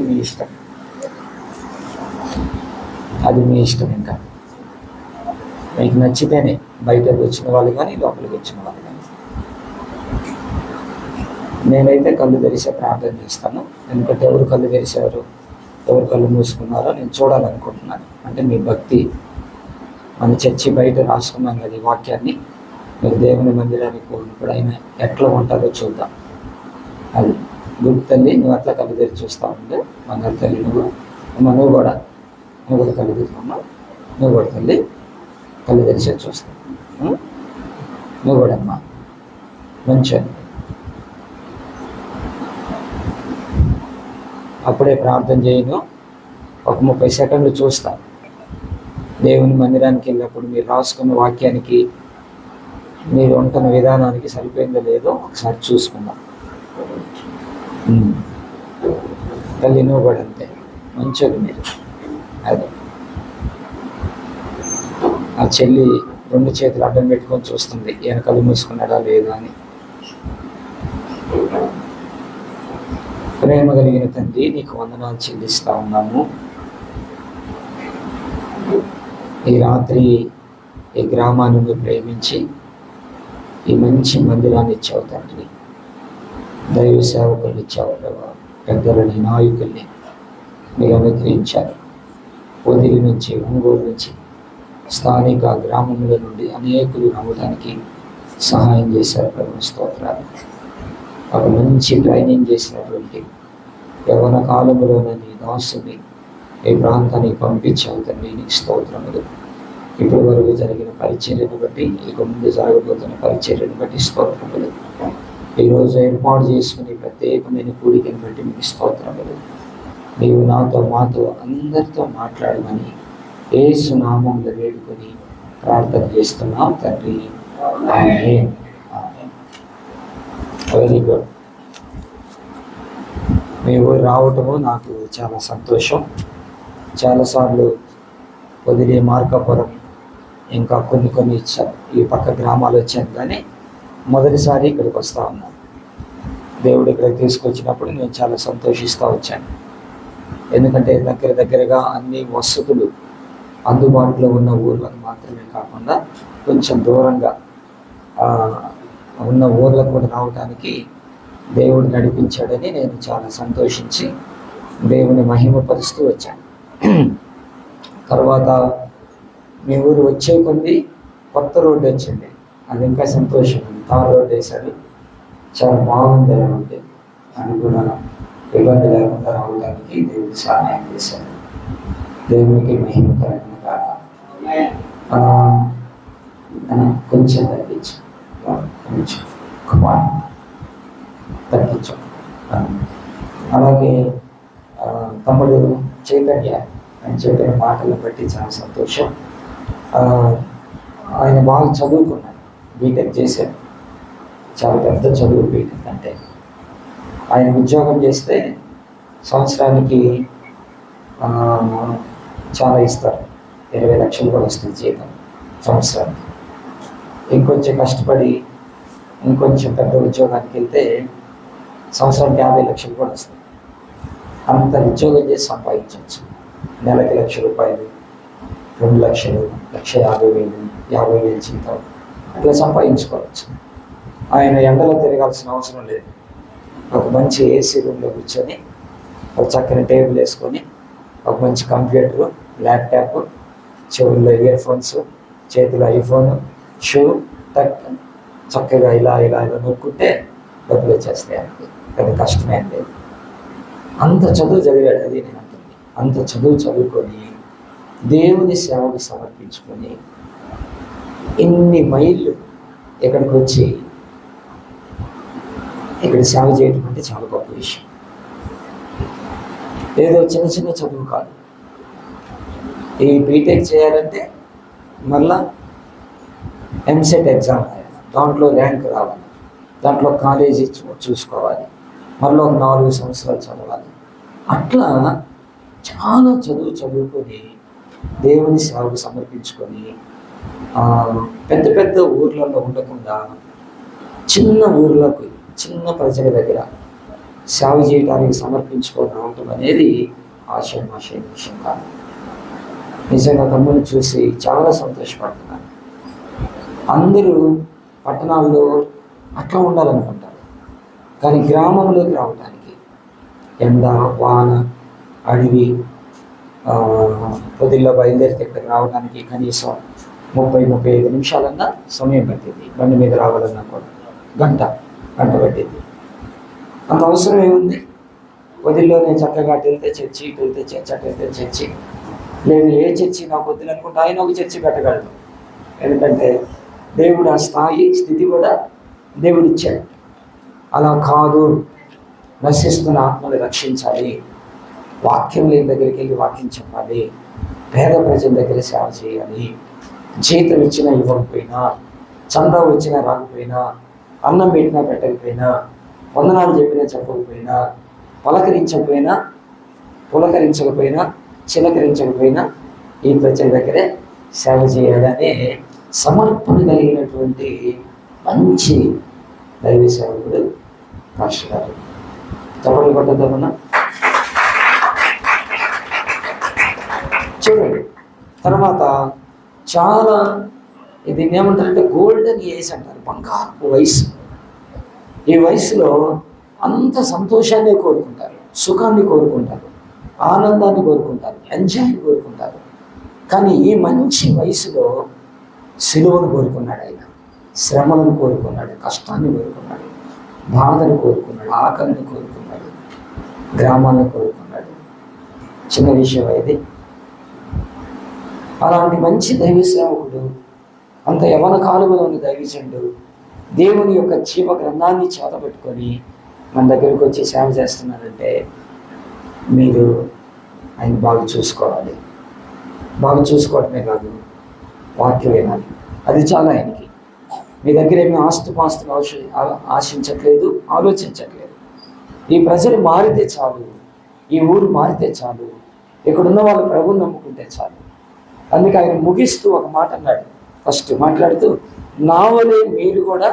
మీ ఇష్టం, అది మీ ఇష్టం. ఇంకా మీకు నచ్చితేనే బయటకు వచ్చిన వాళ్ళు కానీ లోపలికి వచ్చిన వాళ్ళు కానీ. నేనైతే కళ్ళు తెరిసే ప్రార్థన చేస్తాను, ఎందుకంటే ఎవరు కళ్ళు తెరిచారు ఎవరు కళ్ళు మూసుకున్నారో నేను చూడాలనుకుంటున్నాను. అంటే మీ భక్తి, మన చర్చి బయట రాసుకున్నాం కదా ఈ వాక్యాన్ని, మీరు దేవుని మందిరానికి పోయినప్పుడు ఆయన ఎట్లా ఉంటారో చూద్దాం. అది గుడి తల్లి, నువ్వు అట్లా కళ్ళు తెరిచి చూస్తూ ఉండే బంగారు తల్లి, నువ్వు కూడా కళ్ళు తెరిచమ్మా, నువ్వు కూడా తల్లి కళ్ళు తెరిచే చూస్తావు. నువ్వు కూడా అమ్మా మంచిగా. అప్పుడే ప్రార్థన చేయను, ఒక 30 సెకండ్లు చూస్తా. దేవుని మందిరానికి వెళ్ళినప్పుడు మీరు రాసుకున్న వాక్యానికి మీరు ఉంటున్న విధానానికి సరిపోయిందో లేదో ఒకసారి చూసుకుందాం. తల్లి నువ్వు కూడా అంతే మంచిది. మీరు అది ఆ చెల్లి 2 చేతులు అడ్డం పెట్టుకొని చూస్తుంది, వెనకలు మూసుకున్నాడా లేదా అని. ప్రేమ కలిగిన తండ్రి, నీకు వందనాలు చెల్లిస్తూ ఉన్నాము. ఈ రాత్రి ఈ గ్రామాన్ని ప్రేమించి ఈ మంచి మందిరాన్ని ఇచ్చావు తండ్రి. దైవ సేవకులు ఇచ్చావు, పెద్దలని నాయకుల్ని మీరు అనుగ్రహించారు. పొదిలి నుంచి, ఒంగోలు నుంచి, స్థానిక గ్రామముల నుండి అనేకులు నమ్మడానికి సహాయం చేశారు. ప్రభు స్తోత్రాలు. ఒక మంచి ట్రైనింగ్ చేసినటువంటి యవ్వన కాలంలోనే నీ దాసుని ఈ ప్రాంతానికి పంపించావు తండ్రి, నీకు స్తోత్రములు. ఇప్పటి వరకు జరిగిన పరిచర్యను బట్టి, ఇక ముందు జరగబోతున్న పరిచర్యను బట్టి స్తోత్రములు. ఈరోజు ఏర్పాటు చేసుకుని ప్రత్యేకమైన కూడికను బట్టి మీకు స్తోత్రములు. నీవు నాతో మాతో అందరితో మాట్లాడమని యేసు నామములో వేడుకొని ప్రార్థన చేస్తున్నాం తండ్రి. ఆమేన్. Very good. మీ ఊరు రావటము నాకు చాలా సంతోషం. చాలాసార్లు పొదిలి, మార్కాపురం, ఇంకా కొన్ని ఈ పక్క గ్రామాలు వచ్చాను, కానీ మొదటిసారి ఇక్కడికి వస్తూ ఉన్నాను. దేవుడు ఇక్కడికి తీసుకొచ్చినప్పుడు నేను చాలా సంతోషిస్తూ వచ్చాను. ఎందుకంటే దగ్గరగా అన్ని వసతులు అందుబాటులో ఉన్న ఊర్లకు మాత్రమే కాకుండా కొంచెం దూరంగా ఉన్న ఊర్లకు కూడా రావడానికి దేవుడు నడిపించాడని నేను చాలా సంతోషించి దేవుని మహిమపరుస్తూ వచ్చాను. తర్వాత మీ ఊరు వచ్చే కొద్ది కొత్త రోడ్డు వచ్చింది, అది ఇంకా సంతోషం. తార్ రోడ్డు వేశాడు, చాలా బాగుంది. ఉంది అది కూడా ఇబ్బంది లేకుండా రావడానికి దేవుడు సహాయం చేశాడు. దేవునికి మహిమకరమైన కాక కొంచెం తగ్గించు, కొంచెం తగ్గించు. అలాగే తమ్ముడు చైతన్య ఆయన చెప్పిన మాటలను బట్టి చాలా సంతోషం. ఆయన బాగా చదువుకున్నాడు, బీటెక్ చేశాడు. చాలా పెద్ద చదువు బీటెక్ అంటే. ఆయన ఉద్యోగం చేస్తే సంవత్సరానికి చాలా ఇస్తారు, 20 లక్షలు కూడా వస్తుంది జీతం సంవత్సరానికి. ఇంకొంచెం కష్టపడి ఇంకొంచెం పెద్ద ఉద్యోగానికి వెళ్తే సంవత్సరానికి 50 లక్షలు కూడా వస్తుంది. అంత ఉద్యోగం చేసి సంపాదించవచ్చు. నెలకి ₹1,00,000, 2 లక్షలు, 1,50,000, 50,000 జీతం అట్లా సంపాదించుకోవచ్చు. ఆయన ఎండలో తిరగాల్సిన అవసరం లేదు. ఒక మంచి ఏసీ రూమ్లో కూర్చొని, ఒక చక్కని టేబుల్ వేసుకొని, ఒక మంచి కంప్యూటరు, ల్యాప్టాప్, చెవుల్లో ఇయర్ ఫోన్స్, చేతిలో ఐఫోన్, షూ, చక్కగా ఇలా నొక్కుంటే డబ్బులు వచ్చేస్తాయి. అంతే, పెద్ద కష్టమే లేదు. అంత చదువు చదివాడు. అది నేను అంటుంది, అంత చదువుకొని దేవుని సేవకు సమర్పించుకొని ఇన్ని మైళ్ళు ఇక్కడికి వచ్చి ఇక్కడ సేవ చేయడం అంటే చాలా గొప్ప విషయం. ఏదో చిన్న చదువు కాదు. ఈ బీటెక్ చేయాలంటే మళ్ళా ఎంసెట్ ఎగ్జామ్ రాయాలి, దాంట్లో ర్యాంక్ రావాలి, దాంట్లో కాలేజీ చూసుకోవాలి, మళ్ళీ ఒక 4 సంవత్సరాలు చదవాలి. అట్లా చాలా చదువుకొని దేవుని సేవకు సమర్పించుకొని పెద్ద ఊర్లలో ఉండకుండా చిన్న ఊర్లకు చిన్న ప్రజల దగ్గర సేవ చేయడానికి సమర్పించుకొని రావటం అనేది ఆశయం విషయం కాదు. నిజంగా తమ్ముని చూసి చాలా సంతోషపడుతున్నాను. అందరూ పట్టణాల్లో అట్లా ఉండాలనుకుంటారు, కానీ గ్రామంలోకి రావడానికి ఎండ, వాన, అడవి, పొద్దుల్లో బయలుదేరితే ఇక్కడికి రావడానికి కనీసం 30-35 నిమిషాలన్నా సమయం పట్టింది. బండి మీద రావాలన్నా కూడా గంట పట్టింది. అంత అవసరం ఏముంది? పొద్దుల్లో నేను చక్కగా అటు వెళ్తే చర్చి, ఇటు వెళ్తే చర్చి, అటు వెళ్తే చర్చి. లేదు ఏ చర్చి నాకు వద్దులు అనుకుంటే ఆయన ఒక చర్చి పెట్టగలడు. ఎందుకంటే దేవుడు ఆ స్థితి కూడా దేవుడు ఇచ్చాడు. అలా కాదు, నశిస్తున్న ఆత్మని రక్షించాలి, వాక్యం లేని దగ్గరికి వెళ్ళి వాక్యం చెప్పాలి, పేద ప్రజల దగ్గర సేవ చేయాలి, జీతం ఇచ్చినా ఇవ్వకపోయినా, చందా వచ్చినా రాకపోయినా, అన్నం పెట్టినా పెట్టకపోయినా, వందనాలు చెప్పినా చెప్పకపోయినా, పులకరించకపోయినా చిలకరించకపోయినా ఈ ప్రజల దగ్గరే సేవ చేయాలనే సమర్పణ కలిగినటువంటి మంచి దైవ సేవకుడు పాస్టర్ గారు. తప్పని కొట్టద్దమన్నా చూడండి. తర్వాత చాలా దీన్ని ఏమంటారంటే గోల్డెన్ ఏజ్ అంటారు, బంగారపు వయసు. ఈ వయసులో అంత సంతోషాన్ని కోరుకుంటారు, సుఖాన్ని కోరుకుంటారు, ఆనందాన్ని కోరుకుంటారు, ఎంజాయ్ని కోరుకుంటారు. కానీ ఈ మంచి వయసులో సిలువను కోరుకున్నాడు ఆయన, శ్రమలను కోరుకున్నాడు, కష్టాన్ని కోరుకున్నాడు, బాధను కోరుకున్నాడు, ఆకలిని కోరుకున్నాడు, గ్రామాలను కోరుకున్నాడు. చిన్న విషయం ఇది. అలాంటి మంచి దైవ సేవకుడు, అంత యవన కాలంలో ఉన్న దైవజనుడు దేవుని యొక్క జీవ గ్రంథాన్ని చేతబెట్టుకొని మన దగ్గరికి వచ్చి సేవ చేస్తున్నారంటే మీరు ఆయన బాగా చూసుకోవాలి. బాగా చూసుకోవటమే కాదు, వాక్యం వినాలి. అది చాలా ఆయనకి. మీ దగ్గర ఏమీ ఆస్తుపాస్తులు ఆశించట్లేదు, ఆలోచించట్లేదు. ఈ ప్రజలు మారితే చాలు, ఈ ఊరు మారితే చాలు, ఇక్కడున్న వాళ్ళు ప్రభువుని నమ్ముకుంటే చాలు. అందుకే ఆయన ముగిస్తూ ఒక మాట అన్నాడు. ఫస్ట్ మాట్లాడుతూ, నా వలే మీరు కూడా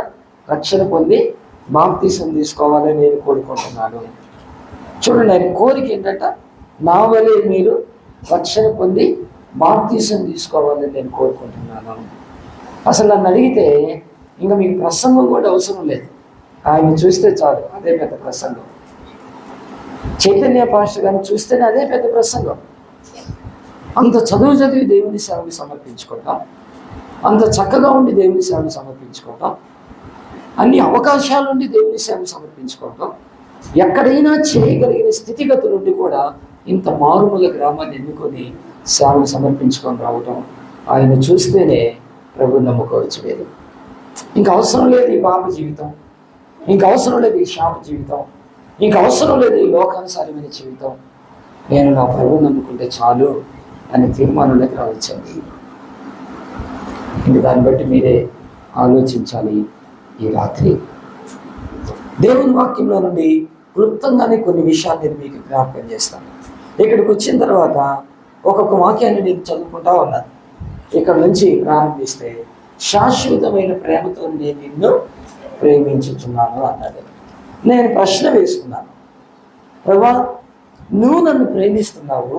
రక్షణ పొంది బాప్తీసం తీసుకోవాలని నేను కోరుకుంటున్నాను. చూడండి, ఆయన కోరిక ఏంటంట, నా వలే మీరు రక్షణ పొంది బాప్తీసం తీసుకోవాలని నేను కోరుకుంటున్నాను. అసలు నన్ను అడిగితే ఇంకా మీకు ప్రసంగం కూడా అవసరం లేదు, ఆయన చూస్తే చాలు, అదే పెద్ద ప్రసంగం. చైతన్య పాస్టర్ గారిని చూస్తేనే అదే పెద్ద ప్రసంగం. అంత చదివి దేవుని సేవకి సమర్పించుకుంటాం, అంత చక్కగా ఉండి దేవుని సేవకి సమర్పించుకోవటం, అన్ని అవకాశాలు ఉండి దేవుని సేవకి సమర్పించుకోవటం, ఎక్కడైనా చేయగలిగిన స్థితిగతులు ఉండి కూడా ఇంత మారుమూల గ్రామాన్ని ఎన్నుకొని సేవకు సమర్పించుకొని రావటం, ఆయన చూస్తేనే ప్రభువు నమ్ముకోవచ్చు. లేదు ఇంక అవసరం లేదు ఈ పాప జీవితం, ఇంక అవసరం లేదు ఈ శాప జీవితం, ఇంక అవసరం లేదు ఈ లోకానుసారమైన జీవితం, నేను నా ప్రభువు నమ్ముకుంటే చాలు అనే తీర్మానంలోకి రావచ్చండి. ఇంక దాన్ని బట్టి మీరే ఆలోచించాలి. ఈ రాత్రి దేవుని వాక్యంలో నుండి క్లుప్తంగానే కొన్ని విషయాలు నేను మీకు జ్ఞాపకం చేస్తాను. ఇక్కడికి వచ్చిన తర్వాత ఒక్కొక్క వాక్యాన్ని నేను చదువుకుంటా ఉన్నాను. ఇక్కడ నుంచి ప్రారంభిస్తే, శాశ్వతమైన ప్రేమతో నేను నిన్ను ప్రేమించుచున్నాను అన్నాడు. నేను ప్రశ్న వేసుకున్నాను, ప్రభా నువ్వు నన్ను ప్రేమిస్తున్నావు,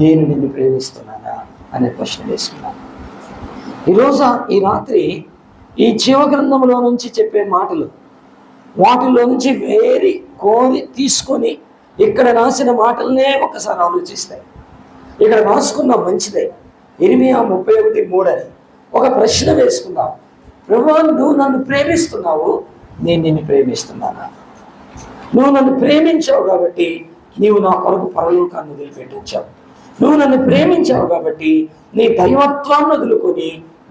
నేను నిన్ను ప్రేమిస్తున్నానా అనే ప్రశ్న వేసుకున్నాను. ఈ రాత్రి ఈ జీవగ్రంథంలో నుంచి చెప్పే మాటలు, వాటిలో నుంచి కోరి తీసుకొని ఇక్కడ రాసిన మాటలనే ఒకసారి ఆలోచిస్తాయి. ఇక్కడ రాసుకున్న మంచిదే. ఇర్మియా 31:3 అని ఒక ప్రశ్న వేసుకున్నావు, ప్రభువా నువ్వు నన్ను ప్రేమిస్తున్నావు, నేను నిన్ను ప్రేమిస్తున్నానా? నువ్వు నన్ను ప్రేమించావు కాబట్టి నీవు నా కొరకు పరలోకాన్ని వదిలిపెట్టొచ్చావు. నువ్వు నన్ను ప్రేమించావు కాబట్టి నీ దైవత్వాన్ని వదులుకొని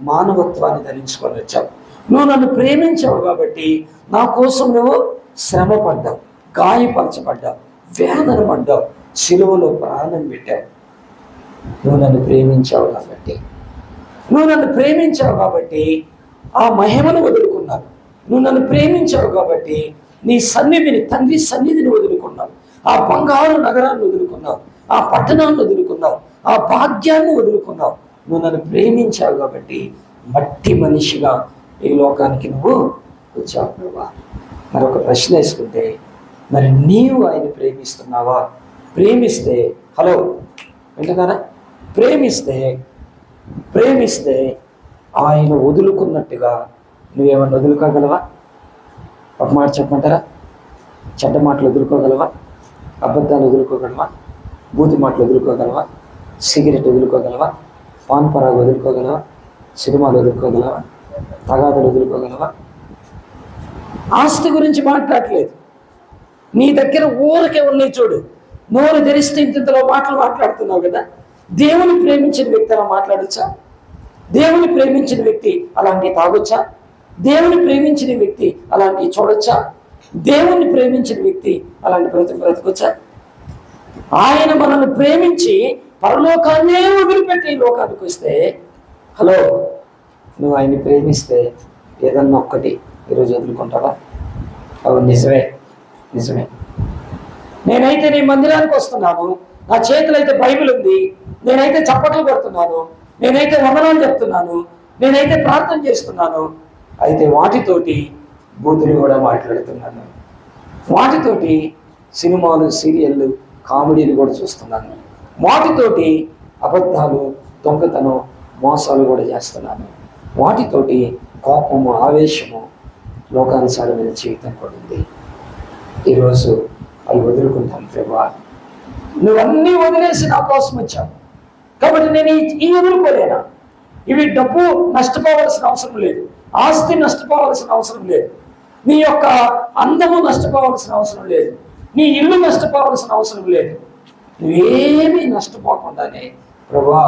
మానవత్వాన్ని ధరించుకొని వచ్చావు. నువ్వు నన్ను ప్రేమించావు కాబట్టి నా కోసం నువ్వు శ్రమ పడ్డావు, గాయపరచబడ్డావు, వేదన పడ్డావు, సిలువలో ప్రాణం పెట్టావు. నువ్వు నన్ను ప్రేమించావు కాబట్టి ఆ మహిమను వదులుకున్నావు. నువ్వు నన్ను ప్రేమించావు కాబట్టి నీ సన్నిధిని, తండ్రి సన్నిధిని వదులుకున్నావు. ఆ బంగారు నగరాన్ని వదులుకున్నావు, ఆ పట్టణాన్ని వదులుకున్నావు, ఆ భాగ్యాన్ని వదులుకున్నావు. నువ్వు నన్ను ప్రేమించావు కాబట్టి మట్టి మనిషిగా ఈ లోకానికి నువ్వు వచ్చావు ప్రభువా. మరొక ప్రశ్న వేసుకుంటే, మరి నీవు ఆయన ప్రేమిస్తున్నావా? ప్రేమిస్తే, హలో వింటున్నారా? ప్రేమిస్తే ఆయన వదులుకున్నట్టుగా నువ్వేమన్నా వదులుకోగలవా? ఒక మాట చెప్పమంటారా? చెడ్డ మాటలు వదులుకోగలవా? అబద్ధాలు వదులుకోగలవా? బూతి మాటలు వదులుకోగలవా? సిగరెట్ వదులుకోగలవా? పాన్ పరాగు వదులుకోగలవా? సినిమాలు వదులుకోగలవా? తగాదులు వదులుకోగలవా? ఆస్తి గురించి మాట్లాడట్లేదు. నీ దగ్గర ఊరికే ఉన్నాయి చూడు. నోరు తెరిస్తే ఇంతలో మాటలు మాట్లాడుతున్నావు కదా. దేవుని ప్రేమించిన వ్యక్తి అలా మాట్లాడచ్చా? దేవుని ప్రేమించిన వ్యక్తి అలాంటి తాగొచ్చా? దేవుని ప్రేమించిన వ్యక్తి అలాంటి చూడొచ్చా? దేవుని ప్రేమించిన వ్యక్తి అలాంటి బ్రతకొచ్చా? ఆయన మనల్ని ప్రేమించి పరలోకాన్నే వదిలిపెట్టి ఈ లోకానికి వస్తే, హలో, నువ్వు ఆయన్ని ప్రేమిస్తే ఏదన్నా ఒక్కటి ఈరోజు వదులుకుంటావా? అవును, నిజమే. నేనైతే నీ మందిరానికి వస్తున్నాను, నా చేతిలో అయితే బైబిల్ ఉంది, నేనైతే చప్పట్లు కొడుతున్నాను, నేనైతే వందనాలు చెప్తున్నాను, నేనైతే ప్రార్థన చేస్తున్నాను, అయితే వాటితోటి బూతులు కూడా మాట్లాడుతున్నాను, వాటితోటి సినిమాలు, సీరియళ్ళు, కామెడీలు కూడా చూస్తున్నాను, వాటితోటి అబద్ధాలు, దొంగతనం, మోసాలు కూడా చేస్తున్నాను, వాటితోటి కోపము, ఆవేశము, లోకానుసారమైన జీవితం కూడా ఉంది. ఈరోజు అవి వదులుకుంటాను. ప్రభా, నువ్వన్నీ వదిలేసి నా కోసం వచ్చావు కాబట్టి నేను ఈ వదులుకోలేనా? ఇవి డబ్బు నష్టపోవాల్సిన అవసరం లేదు, ఆస్తి నష్టపోవాల్సిన అవసరం లేదు, నీ యొక్క అందము నష్టపోవాల్సిన అవసరం లేదు, నీ ఇల్లు నష్టపోవాల్సిన అవసరం లేదు. నువ్వేమీ నష్టపోకుండానే ప్రభా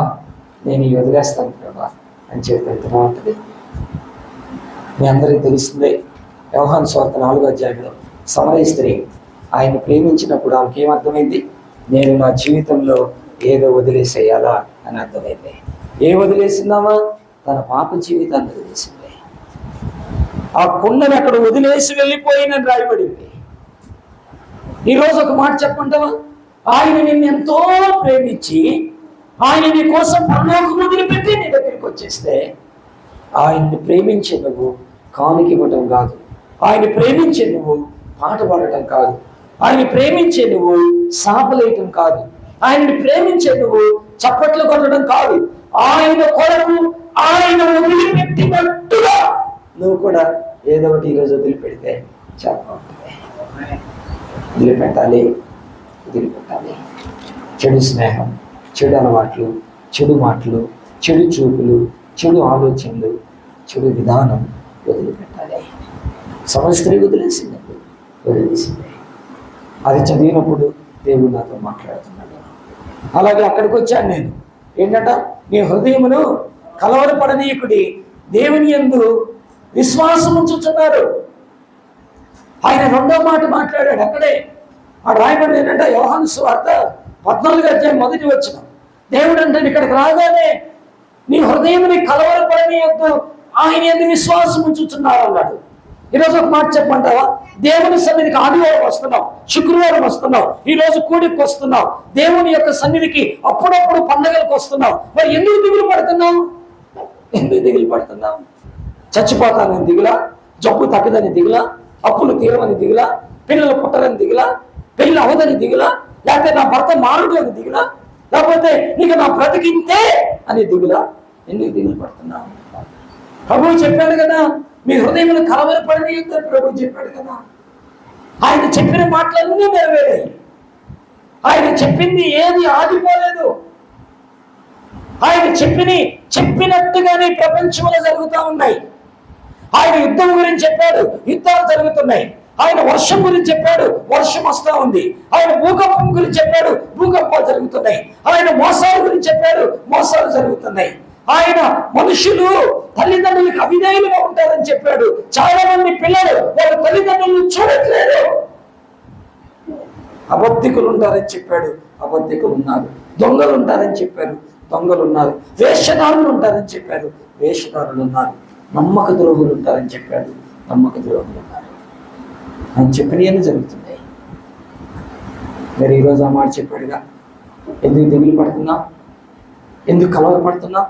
నేను ఈ వదిలేస్తాను ప్రభా అని చెప్పి బాగుంటుంది. మీ అందరికీ తెలుస్తుంది, యోహాను సువార్త 4వ అధ్యాయంలో సమరయ స్త్రీ ఆయన ప్రేమించినప్పుడు ఆమెకి ఏమర్థమైంది? నేను నా జీవితంలో ఏదో వదిలేసేయాలా అని అర్థమైంది. ఏ వదిలేసిందామా? తన పాప జీవితాన్ని వదిలేసింది. ఆ కుండని అక్కడ వదిలేసి వెళ్ళిపోయినని రాయబడింది. ఈరోజు ఒక మాట చెప్పంటావా? ఆయన నిన్ను ఎంతో ప్రేమించి ఆయన నీ కోసం పరలోకం వదిలిపెట్టి నీ దగ్గరికి వచ్చేస్తే, ఆయన్ని ప్రేమించే నువ్వు కానుక ఇవ్వటం కాదు, ఆయన ప్రేమించే నువ్వు పాట పాడటం కాదు, ఆయన ప్రేమించే నువ్వు సాపలేయటం కాదు, ఆయన్ని ప్రేమించే నువ్వు చప్పట్లు కొట్టడం కాదు, ఆయన కొరకు ఆయన వదిలిపెట్టినట్టుగా నువ్వు కూడా ఏదో ఒకటి ఈరోజు వదిలిపెడితే చాలా వదిలిపెట్టాలి. చెడు స్నేహం, చెడు అలవాట్లు, చెడు మాటలు, చెడు చూపులు, చెడు ఆలోచనలు, చెడు విధానం వదిలిపెట్టాలి. సమస్త్రీ వదిలేసింది. అది చదివినప్పుడు దేవుడు నాతో మాట్లాడుతున్నాడు. అలాగే అక్కడికి వచ్చాను నేను. ఏంటంట? నీ హృదయమును కలవరపడనీయకుడి, దేవుని యందు విశ్వాసం ఉంచుతున్నారు. ఆయన రెండో మాట మాట్లాడాడు అక్కడే. ఆ రాయబడి ఏంటంటే యోహాను సువార్త 14వ అధ్యాయం 1వ వచనం. దేవుడు అంటే ఇక్కడికి రాగానే నీ హృదయముని కలవరపడనీయొద్దు, ఆయన యందు విశ్వాసం ఉంచుతున్నారు అన్నాడు. ఈరోజు ఒక మాట చెప్పమంటావా? దేవుని సన్నిధికి ఆదివారం వస్తున్నావు, శుక్రవారం వస్తున్నావు, ఈరోజు కూడికి వస్తున్నావు, దేవుని యొక్క సన్నిధికి అప్పుడప్పుడు పండగలకు వస్తున్నావు. మరి ఎందుకు దిగులు పడుతున్నావు? చచ్చిపోతానని దిగులా? జబ్బు తగ్గదని దిగులా? అప్పులు తీరమని దిగులా? పిల్లలు పుట్టరని దిగులా? పెళ్ళి అవదని దిగులా? లేకపోతే నా భర్త మారుడు అని దిగులా? లేకపోతే నీకు నా బ్రతికింతే అని దిగులా? ఎందుకు దిగులు పడుతున్నావు? ప్రభువు చెప్పాడు కదా, మీ హృదయంలో కలవరపడనీయొద్దని ప్రభువు చెప్పాడు కదా. ఆయన చెప్పిన మాటలన్నీ నెరవేరాయి. ఆయన చెప్పింది ఏది ఆగిపోలేదు. ఆయన చెప్పినట్టుగానే ప్రపంచంలో జరుగుతూ ఉన్నాయి. ఆయన యుద్ధం గురించి చెప్పాడు, యుద్ధాలు జరుగుతున్నాయి. ఆయన వర్షం గురించి చెప్పాడు, వర్షం వస్తూ ఉంది. ఆయన భూకంపం గురించి చెప్పాడు, భూకంపాలు జరుగుతున్నాయి. ఆయన మోసాల గురించి చెప్పాడు, మోసాలు జరుగుతున్నాయి. ఆయన మనుషులు తల్లిదండ్రులకు అవిధేయులుగా ఉంటారని చెప్పాడు. చాలా మంది పిల్లలు వాళ్ళ తల్లిదండ్రులను చూడట్లేదు. అబద్ధికులు ఉంటారని చెప్పాడు, అబద్ధికులు ఉన్నారు. దొంగలు ఉంటారని చెప్పారు, దొంగలు ఉన్నారు. వేషధారులు ఉంటారని చెప్పారు, వేషధారులు ఉన్నారు. నమ్మక ద్రోహులు ఉంటారని చెప్పాడు, నమ్మక ద్రోహులు ఉన్నారు. ఆయన చెప్పినవన్నీ జరుగుతున్నాయి. మరి ఈరోజు ఆ మాట చెప్పాడుగా, ఎందుకు దిగులు పడుతున్నావు? ఎందుకు కలవరపడుతున్నావు?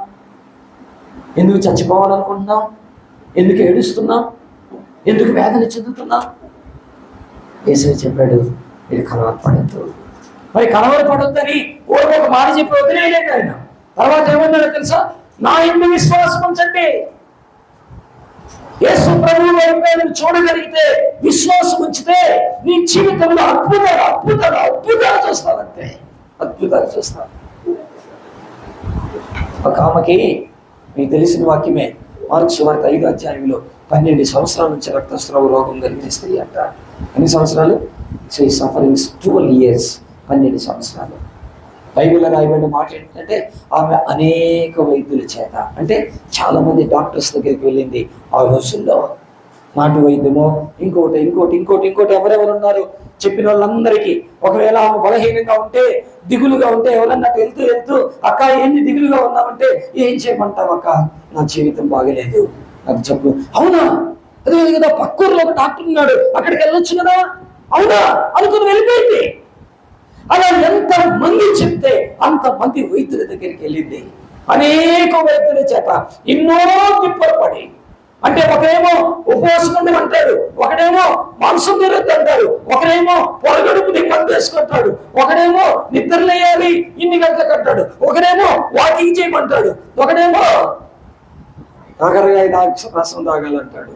ఎందుకు చచ్చిపోవాలనుకుంటున్నావు? ఎందుకు ఏడుస్తున్నావు? ఎందుకు వేదన చెందుతున్నావు? యేసు చెప్పాడు, మీరు కలవరపడద్దు. మరి కలవరపడొద్దని ఒక మాట చెప్పి వదిలేయలేదు ఆయన. తర్వాత ఏమన్నాడో తెలుసా? నా యందు విశ్వాసం ఉంచండి. యేసు ప్రభువు వైపు చూడగలిగితే, విశ్వాసం ఉంచితే నీ జీవితంలో అద్భుతాలు చూస్తావు. అంతే, అద్భుతాలు చూస్తావు. ఒక ఆమెకి మీకు తెలిసిన వాక్యమే, మార్కు సువార్త 5వ అధ్యాయంలో 12 సంవత్సరాల నుంచి రక్తస్రావ రోగం కలిగిన స్త్రీ అంట. ఎన్ని సంవత్సరాలు? సఫరింగ్స్ 12 years, 12 సంవత్సరాలు. బైబిల్లో రాయబడిన మాట ఏంటంటే, ఆమె అనేక వైద్యుల చేత, అంటే చాలా మంది డాక్టర్స్ దగ్గరికి వెళ్ళింది ఆ రోజుల్లో. నాటు వైద్యమో ఇంకోటి ఎవరెవరు ఉన్నారు చెప్పిన వాళ్ళందరికీ. ఒకవేళ ఆమె బలహీనంగా ఉంటే, దిగులుగా ఉంటే, ఎవరన్నా వెళ్తూ అక్క ఏంటి దిగులుగా ఉన్నామంటే, ఏం చేయమంటావు అక్క, నా జీవితం బాగలేదు, నాకు చెప్పు. అవునా, అదే కదా పక్కూరులో ఒక డాక్టర్ ఉన్నాడు, అక్కడికి వెళ్ళొచ్చు కదా, అవునా అనుకుని వెళ్ళిపోయింది. అలా ఎంత మంది చెప్తే అంతమంది వైద్యుల దగ్గరికి వెళ్ళింది. అనేక వైద్యుల చేత ఎన్నో తిప్పలు పడి, అంటే ఒకడేమో ఉపవాసం అంటాడు, ఒకడేమో మాంసం తిరగద్దు అంటాడు, ఒకడేమో పొరగడుపుని మందు వేసుకుంటాడు, ఒకడేమో నిద్రలేయాలి ఇన్ని గంటలకు అంటాడు, ఒకడేమో వాకింగ్ చేయమంటాడు, ఒకడేమో కాకరకాయ రసం తాగాలంటాడు.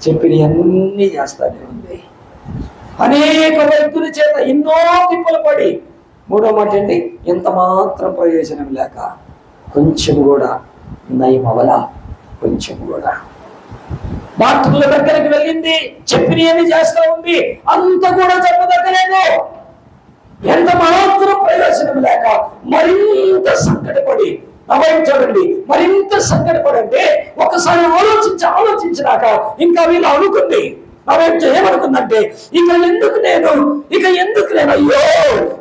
చెప్పిన అన్నీ చేస్తానే ఉంది. అనేక వ్యక్తుల చేత ఎన్నో తిప్పలు పడి, మూడో మాట ఏంటి, ఎంత మాత్రం ప్రయోజనం లేక కొంచెం కూడా నయం అవలా. కొంచెం కూడా డాక్టర్ల దగ్గరికి వెళ్ళింది, చెప్పినవన్నీ చేస్తా ఉంది, అంత కూడా చెప్పదగ్గలేదు. ఎంత మాత్రం ప్రయోజనం లేక మరింత సంకటపడి, చూడండి, మరింత సంకటపడంటే ఒకసారి ఆలోచించినాక ఇంకా వీళ్ళు అనుకుంది, ఏమనుకుందంటే, ఇక ఎందుకు నేను అయ్యో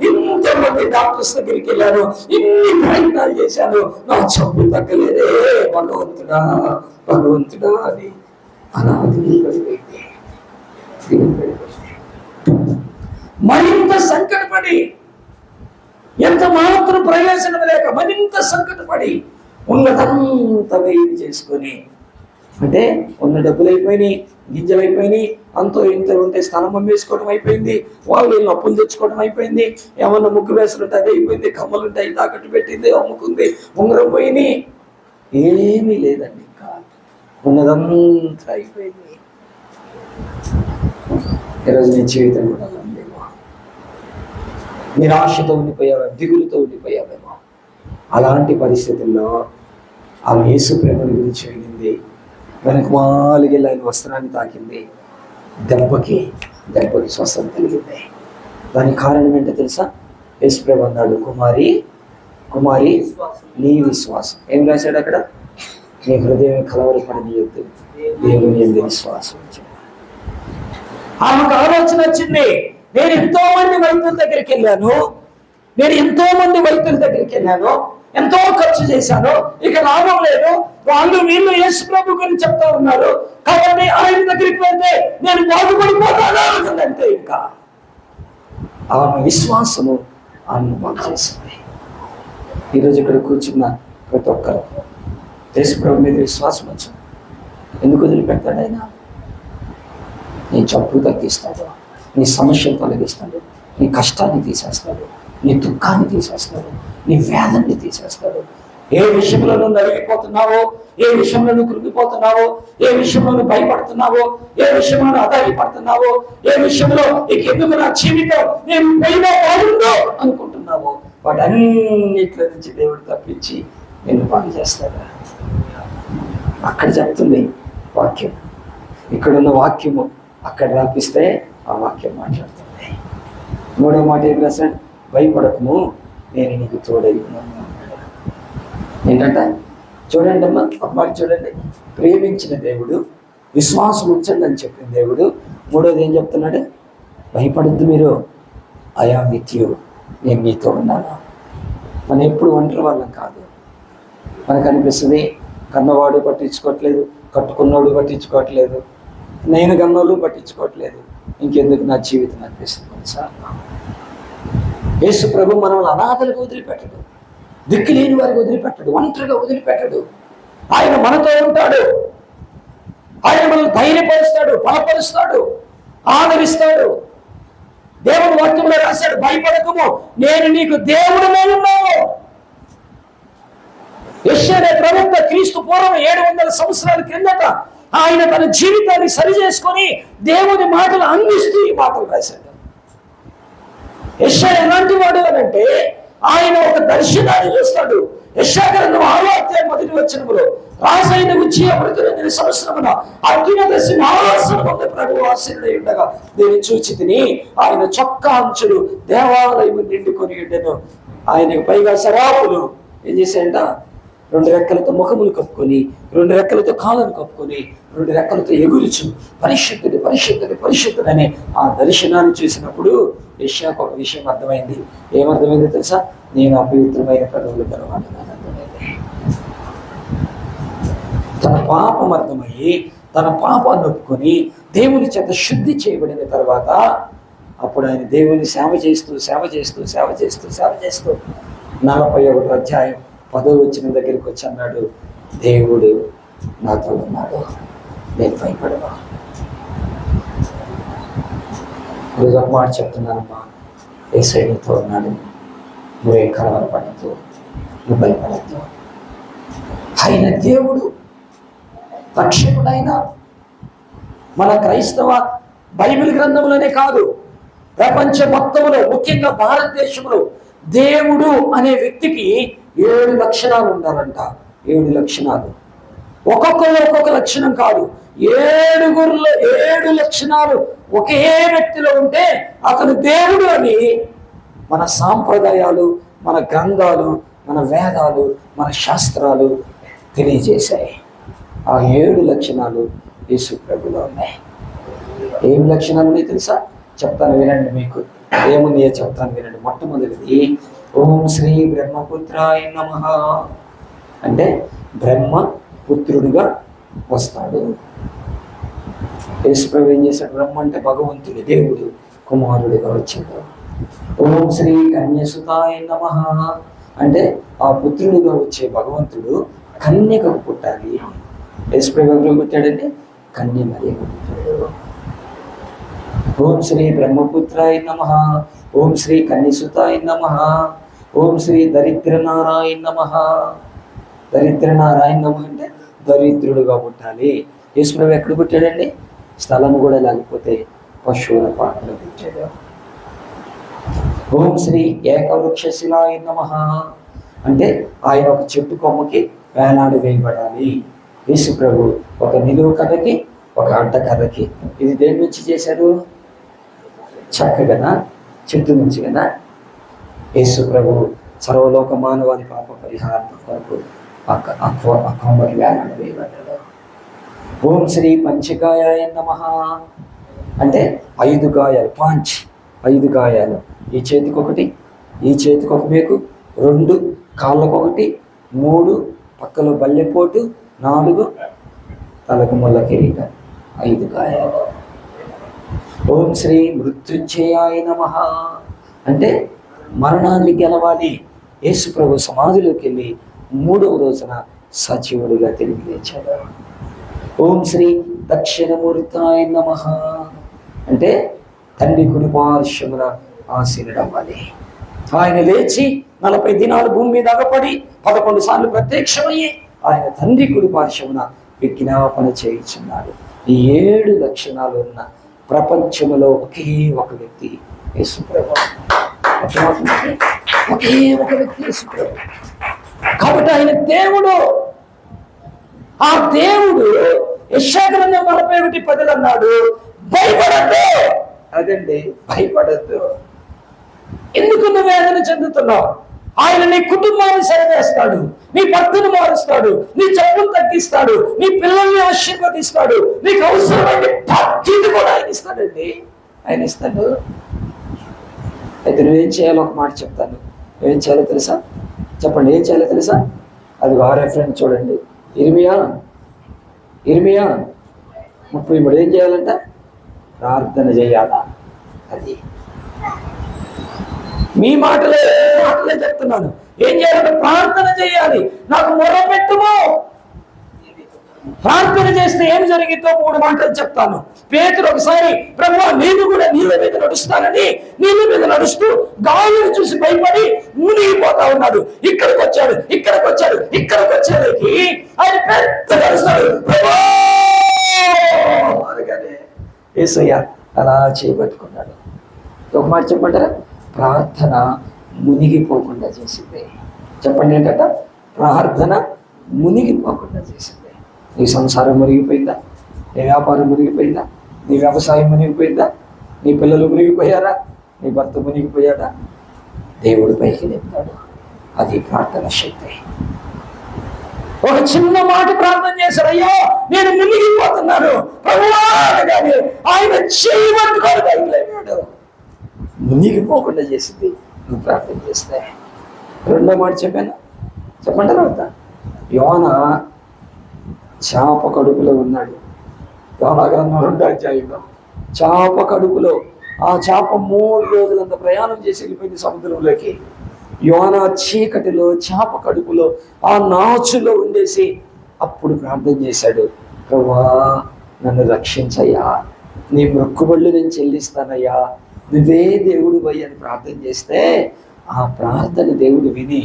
ఇంతమంది డాక్టర్స్ దగ్గరికి వెళ్ళాను, ఇన్ని ప్రయత్నాలు చేశాను, నా జబ్బు తగ్గలేదే భగవంతుడా అని అలా దిగిపోయింది. మరింత సంకటపడి, ఎంత మాత్రం ప్రయోజనం లేక మరింత సంకటపడి, ఉన్నదంతా వేడి చేసుకొని, అంటే ఉన్న డబ్బులు అయిపోయినాయి, గింజలు అయిపోయినాయి, అంతో ఇంత ఉంటే స్థలం అమ్మేసుకోవడం అయిపోయింది, వాళ్ళు అప్పులు తెచ్చుకోవడం అయిపోయింది, ఏమన్నా ముగ్గు వేసులు ఉంటే అది అయిపోయింది, కమ్మలు ఉంటాయి తాకట్టు పెట్టింది, అమ్ముకుంది, ఉంగరం పోయినాయి, ఏమీ లేదండి, ఇంకా ఉన్నదంతా అయిపోయింది. ఈరోజు నీ జీవితం కూడా ఉందేమో, నిరాశతో ఉండిపోయావా, దిగులుతో ఉండిపోయావేమో. అలాంటి పరిస్థితుల్లో ఆమె యేసు ప్రేమను గురించి వెళ్ళింది, వెనకమాలికి ఆయన వస్త్రాన్ని తాకింది, దెబ్బకి స్వస్థత కలిగింది. దానికి కారణం ఏంటో తెలుసా? యేసు ప్రభు అన్నాడు, కుమారి నీ విశ్వాసం. ఏం రాశాడు అక్కడ? నీ హృదయం కలవరపడనీయొద్దు, దేవుని యందు విశ్వాసం. ఆమెకు ఆలోచన వచ్చింది, నేను ఎంతో మంది వైద్యుల దగ్గరికి వెళ్ళాను, ఎంతో ఖర్చు చేశాను, ఇక లాభం లేదు, వీళ్ళు యేసు ప్రభు గురించి చెప్తా ఉన్నారు, కాబట్టి ఆయన దగ్గరికి వెళ్తే నేను బాగుపడిపోతాను అనుకుందంటే, ఇంకా ఆమె విశ్వాసము ఆమెను బాగు చేసింది. ఈరోజు ఇక్కడ కూర్చున్న ప్రతి ఒక్కరు యేసు ప్రభు మీద విశ్వాసం వచ్చు. ఎందుకు వదిలిపెడతాడు ఆయన? నీ జబ్బు తగ్గిస్తాడు, నీ సమస్యలు తొలగిస్తాడు, నీ కష్టాన్ని తీసేస్తాడు, నీ దుఃఖాన్ని తీసేస్తాడు, నీ వేదనని తీసేస్తాడు. ఏ విషయంలో నువ్వు నలిగిపోతున్నావో, ఏ విషయంలో నువ్వు కృంగిపోతున్నావో, ఏ విషయంలో నువ్వు భయపడుతున్నావో, ఏ విషయంలో నువ్వు ఆధారపడుతున్నావో, ఏ విషయంలో ఎందుకు నా జీవితం నేను పోయినా బాగుందో అనుకుంటున్నావో, వాటన్నిటిలో నుంచి దేవుడు తప్పించి నిన్ను బాగు చేస్తాడు. అక్కడ చెప్తుంది వాక్యం, ఇక్కడున్న వాక్యము అక్కడ రాపిస్తే ఆ వాక్యం మాట్లాడుతుంది. మూడో మాట ఏం రాశాడు? భయపడకము, నేను నీకు తోడై ఉన్నాను అన్నాడు. ఏంటంట? చూడండి అమ్మా, ఒక మాట చూడండి. ప్రేమించిన దేవుడు, విశ్వాసం ఉంచండి అని చెప్పిన దేవుడు, మూడోది ఏం చెప్తున్నాడు? భయపడద్దు మీరు, ఐ యామ్ విత్ యూ, నేను నీతో ఉన్నాను. మనం ఎప్పుడు ఒంటరి వాళ్ళం కాదు. మనకు అనిపిస్తుంది కన్నవాడు పట్టించుకోవట్లేదు, కట్టుకున్నవాడు పట్టించుకోవట్లేదు, నేను కన్నోళ్ళు పట్టించుకోవట్లేదు, ఇంకెందుకు నా జీవితం అనిపిస్తుంది సార్. యేసు ప్రభు మనల్ని అనాథలకు వదిలిపెట్టడు, దిక్కు లేని వారికి వదిలిపెట్టడు, ఒంటరిగా వదిలిపెట్టడు. ఆయన మనతో ఉంటాడు, ఆయన మనల్ని ధైర్యపరుస్తాడు, బలపరుస్తాడు, ఆదరిస్తాడు. దేవుని వాక్యంలో రాశాడు, భయపడకము, నేను నీకు దేవుడినే ఉన్నాను. యెషయా ప్రవక్త క్రీస్తు పూర్వం 700 సంవత్సరాల క్రిందట ఆయన తన జీవితాన్ని సరి చేసుకొని దేవుని మాటలు అందిస్తూ ఈ మాటలు రాశాడు. యెషయా ఎలాంటి వాడు అంటే ఆయన ఒక దర్శనాన్ని చూస్తాడు. యెషయా గ్రంథం 6వ అధ్యాయం 1వ వచనములో, రాజైన ఉజ్జియా మృతులైన సంవత్సరమున అత్యున్నత సింహాసనముపై ప్రభువు ఆసీనుడై ఉండగా దీన్ని చూచి తిని ఆయన చొక్కా అంచులు దేవాలయం నిండుకొని ఉండెను. ఆయనకు పైగా సరాపులు ఏం చేశాయంట, 2 రెక్కలతో ముఖములు కప్పుకొని, 2 రెక్కలతో కాళ్ళను కప్పుకొని, 2 రెక్కలతో ఎగురుచు పరిశుద్ధుడు పరిశుద్ధుడు పరిశుద్ధుడని ఆ దర్శనాన్ని చూసినప్పుడు యెషయాకు ఒక విషయం అర్థమైంది. ఏమర్థమైందో తెలుసా? నేను అపవిత్రమైన పదవులు గలవాడని అర్థమైంది. తన పాపం అర్థమయ్యి తన పాపాన్ని ఒప్పుకొని దేవుని చేత శుద్ధి చేయబడిన తర్వాత అప్పుడు ఆయన దేవుని సేవ చేస్తూ 41వ అధ్యాయం 10వ వచనం దగ్గరికి వచ్చి అన్నాడు, దేవుడు నాతో ఉన్నాడు, నేను భయపడను. ఈరోజు ఒక మాట చెప్తున్నానమ్మా, యేసయ్య నీతో ఉన్నాడు, నువ్వేం కలవరపడద్దు, నువ్వు భయపడద్దు. ఆయన దేవుడు రక్షకుడైన మన క్రైస్తవ బైబిల్ గ్రంథంలోనే కాదు, ప్రపంచ మొత్తంలో, ముఖ్యంగా భారతదేశంలో దేవుడు అనే వ్యక్తికి 7 లక్షణాలు ఉండాలంట. 7 లక్షణాలు. ఒక్కొక్కరు ఒక్కొక్క లక్షణం కాదు, 7 లక్షణాలు ఒకే వ్యక్తిలో ఉంటే అతను దేవుడు అని మన సాంప్రదాయాలు, మన గ్రంథాలు, మన వేదాలు, మన శాస్త్రాలు తెలియజేశాయి. ఆ 7 లక్షణాలు యేసు ప్రభులో ఉన్నాయి. ఏం లక్షణాలు ఉన్నాయి తెలుసా? చెప్తాను వినండి. మీకు ఏమున్నాయో చెప్తాను వినండి. మొట్టమొదటిది, ఓం శ్రీ బ్రహ్మపుత్రాయ నమః అంటే బ్రహ్మ పుత్రుడిగా వస్తాడు. యేసు ప్రభు ఏం చేశాడు? బ్రహ్మ అంటే భగవంతుడు, దేవుడు కుమారుడిగా వచ్చాడు. ఓం శ్రీ కన్యసుతాయ నమః అంటే ఆ పుత్రుడిగా వచ్చే భగవంతుడు కన్యకకు పుట్టాలి. యేసు ప్రభు ఎవరు పుట్టాడంటే కన్య మరియకు పుట్టాడు. ఓం శ్రీ బ్రహ్మపుత్రాయ నమః, ఓం శ్రీ కన్యసుతాయ నమః, ఓం శ్రీ దరిద్రనారాయణ నమః. దరిద్రనారాయణ నమః అంటే దరిద్రుడుగా పుట్టాలి. యేసు ప్రభు ఎక్కడ పుట్టాడండి? స్థలం కూడా లేకపోతే పశువుల పాటలో పుట్టాడు. ఓం శ్రీ ఏకవృక్షశిలాయ నమః అంటే ఆయన ఒక చెట్టు కొమ్మకి వేలాడి వేయబడాలి. యేసు ప్రభు ఒక నిలువు కర్రకి, ఒక అడ్డకర్రకి. ఇది దేని నుంచి చేశారు? చక్కగా చెట్టు నుంచి కదా. యేసు ప్రభు సర్వలోక మానవాది పాప పరిహారం కొరకు ఆ కొమ్మకి వేలాడి వేయబడ్డాడు. ఓం శ్రీ పంచగాయాయ నమః అంటే 5 గాయాలు, 5 గాయాలు. ఈ చేతికి ఒకటి, ఈ చేతికి ఒక మేకు, 2 కాళ్ళకు ఒకటి, 3 పక్కలో బల్లెపోటు, 4 తలకు ముళ్ళ కిరీటం, 5 గాయాలు. ఓం శ్రీ మృత్యుంజయాయ నమః అంటే మరణాన్ని గెలవాలి. యేసు ప్రభు సమాధిలోకి వెళ్ళి 3వ రోజున సజీవుడిగా తిరిగి లేచాడు. ఓం శ్రీ దక్షిణమూర్తాయ నమః అంటే తండ్రి కుడి పార్శ్వమున ఆసీనుడవ్వాలి. ఆయన లేచి 40 దినాలు భూమి మీద అగపడి 11 సార్లు ప్రత్యక్షమయ్యి ఆయన తండ్రి కుడి పార్శ్వమున విజ్ఞాపన చేయించున్నాడు. ఈ 7 లక్షణాలు ఉన్న ప్రపంచంలో ఒకే ఒక వ్యక్తి యేసు ప్రభు. ఒకే ఒక వ్యక్తి యేసు ప్రభు. కాబట్టి ఆయన దేవుడు. ఆ దేవుడు యెషయా గ్రంథం 41:10 అన్నాడు, భయపడద్దు. అదండి, భయపడద్దు. ఎందుకు నువ్వు వేదన చెందుతున్నావు? ఆయన నీ కుటుంబాన్ని సరిచేస్తాడు, నీ భర్తను మారుస్తాడు, నీ జబ్బును తగ్గిస్తాడు, నీ పిల్లల్ని ఆశీర్వదిస్తాడు, నీకు అవసరమైన భక్తిని కూడా ఆయన ఇస్తాడండి. ఆయన ఇస్తాడు. అయితే నువ్వేం చేయాలో ఒక మాట చెప్తాను. ఏం చేయాలో తెలుసా? చెప్పండి, ఏం చేయాలో తెలుసా? అది ఆ రెఫరెన్స్ చూడండి. ఇర్మియా 33 ఏం చేయాలంట? ప్రార్థన చేయాలా? అది మీ మాటలే చెప్తున్నాను. ఏం చేయాలంటే ప్రార్థన చేయాలి. నాకు మొరపెట్టుము, ప్రార్థన చేస్తే ఏం జరిగిందో 3 మాటలు చెప్తాను. పేతురు ఒకసారి ప్రభువా నేను కూడా నీళ్ళ మీద నడుస్తానని నీళ్ళ మీద నడుస్తూ గాలిని చూసి భయపడి మునిగిపోతా ఉన్నాడు. ఇక్కడికి వచ్చేసరికి ఆయన పెద్ద నడుస్తాడు, ప్రభువా అనగానే యేసయ్య అలా చేపట్టుకున్నాడు. ఒక మాట చెప్పంటారా? ప్రార్థన మునిగిపోకుండా చేసింది. చెప్పండి ఏంటంట? ప్రార్థన మునిగిపోకుండా చేసింది. నీ సంసారం మునిగిపోయిందా? నీ వ్యాపారం మునిగిపోయిందా? నీ వ్యవసాయం మునిగిపోయిందా? నీ పిల్లలు మునిగిపోయారా? నీ భర్త మునిగిపోయాడా? దేవుడు పైకి లేపుతాడు. అది ప్రార్థన శక్తి. ఒక చిన్న మాట ప్రార్థన చేశాడు, అయ్యో నేను మునిగిపోతున్నాను ప్రభువా అనగానే ఆయన చేయబట్టుకొని పైకి లేపాడు. మునిగిపోకుండా చేసింది నువ్వు ప్రార్థన చేస్తే. 2వ మాట చెప్పాను, చెప్పండి తర్వాత. యోనా చేప కడుపులో ఉన్నాడు. యోనా గ్రంథం 2వ అధ్యాయంలో చేప కడుపులో ఆ చేప 3 రోజులంత ప్రయాణం చేసి వెళ్ళిపోయింది సముద్రంలోకి. యోనా చీకటిలో చేప కడుపులో ఆ నాచులో ఉండేసి అప్పుడు ప్రార్థన చేశాడు, ప్రభువా నన్ను రక్షించయ్యా, నీ మొక్కుబళ్ళు నేను చెల్లిస్తానయ్యా, నువ్వే దేవుడు పోయి అని ప్రార్థన చేస్తే ఆ ప్రార్థన దేవుడు విని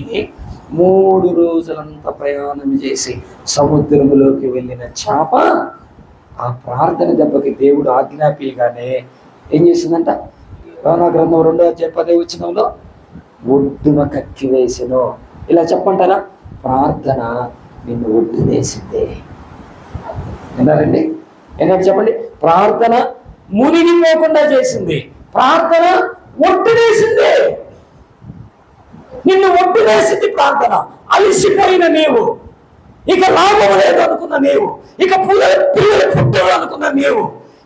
3 రోజులంతా ప్రయాణం చేసి సముద్రంలోకి వెళ్ళిన చేప ఆ ప్రార్థన దెబ్బకి దేవుడు ఆజ్ఞాపీయగానే ఏం చేసిందంట? యోనా గ్రంథం 2వ అధ్యాయం 10వ వచనంలో ఒడ్డున కక్కి వేసెను. ఇలా చెప్పంటారా? ప్రార్థన నిన్ను ఒడ్డునేసింది. విన్నారండి? ఏంటంటే చెప్పండి. ప్రార్థన మునిగిపోకుండా చేసింది, ప్రార్థన ఒడ్డునేసింది. నిన్ను ఒడ్డునేసింది ప్రార్థన. అలసిపోయిన నీవు, ఇక లాభం లేదు అనుకున్న నీవు, ఇక పిల్లలు పుట్టరు అనుకున్న నీవు,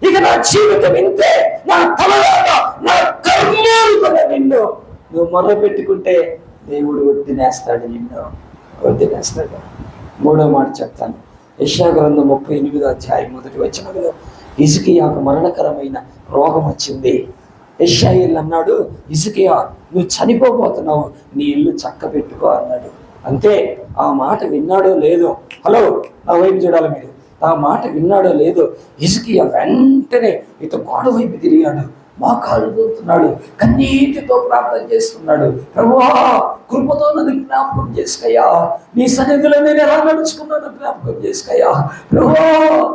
ఇక నా జీవితం ఇంతే, నా తలలాగా నా కర్మ అనుకున్న నిన్ను నువ్వు మొర్ర పెట్టుకుంటే దేవుడు ఒడ్డునేస్తాడు, నిన్ను ఒడ్డునేస్తాడు. 3వ మాట చెప్తాను. యెషయా గ్రంథం 38వ అధ్యాయం 1వ వచనంలో హిజ్కియాకు మరణకరమైన రోగం వచ్చింది. యెషయా అన్నాడు, హిజ్కియా నువ్వు చనిపోబోతున్నావు, నీ ఇల్లు చక్క పెట్టుకో అన్నాడు. అంతే. ఆ మాట విన్నాడో లేదో, హలో నా వైపు చూడాలి మీరు, ఆ మాట విన్నాడో లేదో హిజ్కియా వెంటనే గోడ వైపు తిరిగాడు, మోకాళ్ళు దూతున్నాడు, కన్నీటితో ప్రార్థన చేస్తున్నాడు, ప్రభువా కృపతో నన్ను జ్ఞాపకం చేసుకయ్యా, నీ సన్నిధిలో నేను ఎలా నడుచుకున్నాను జ్ఞాపకం చేసుకయ్యా, ప్రభువా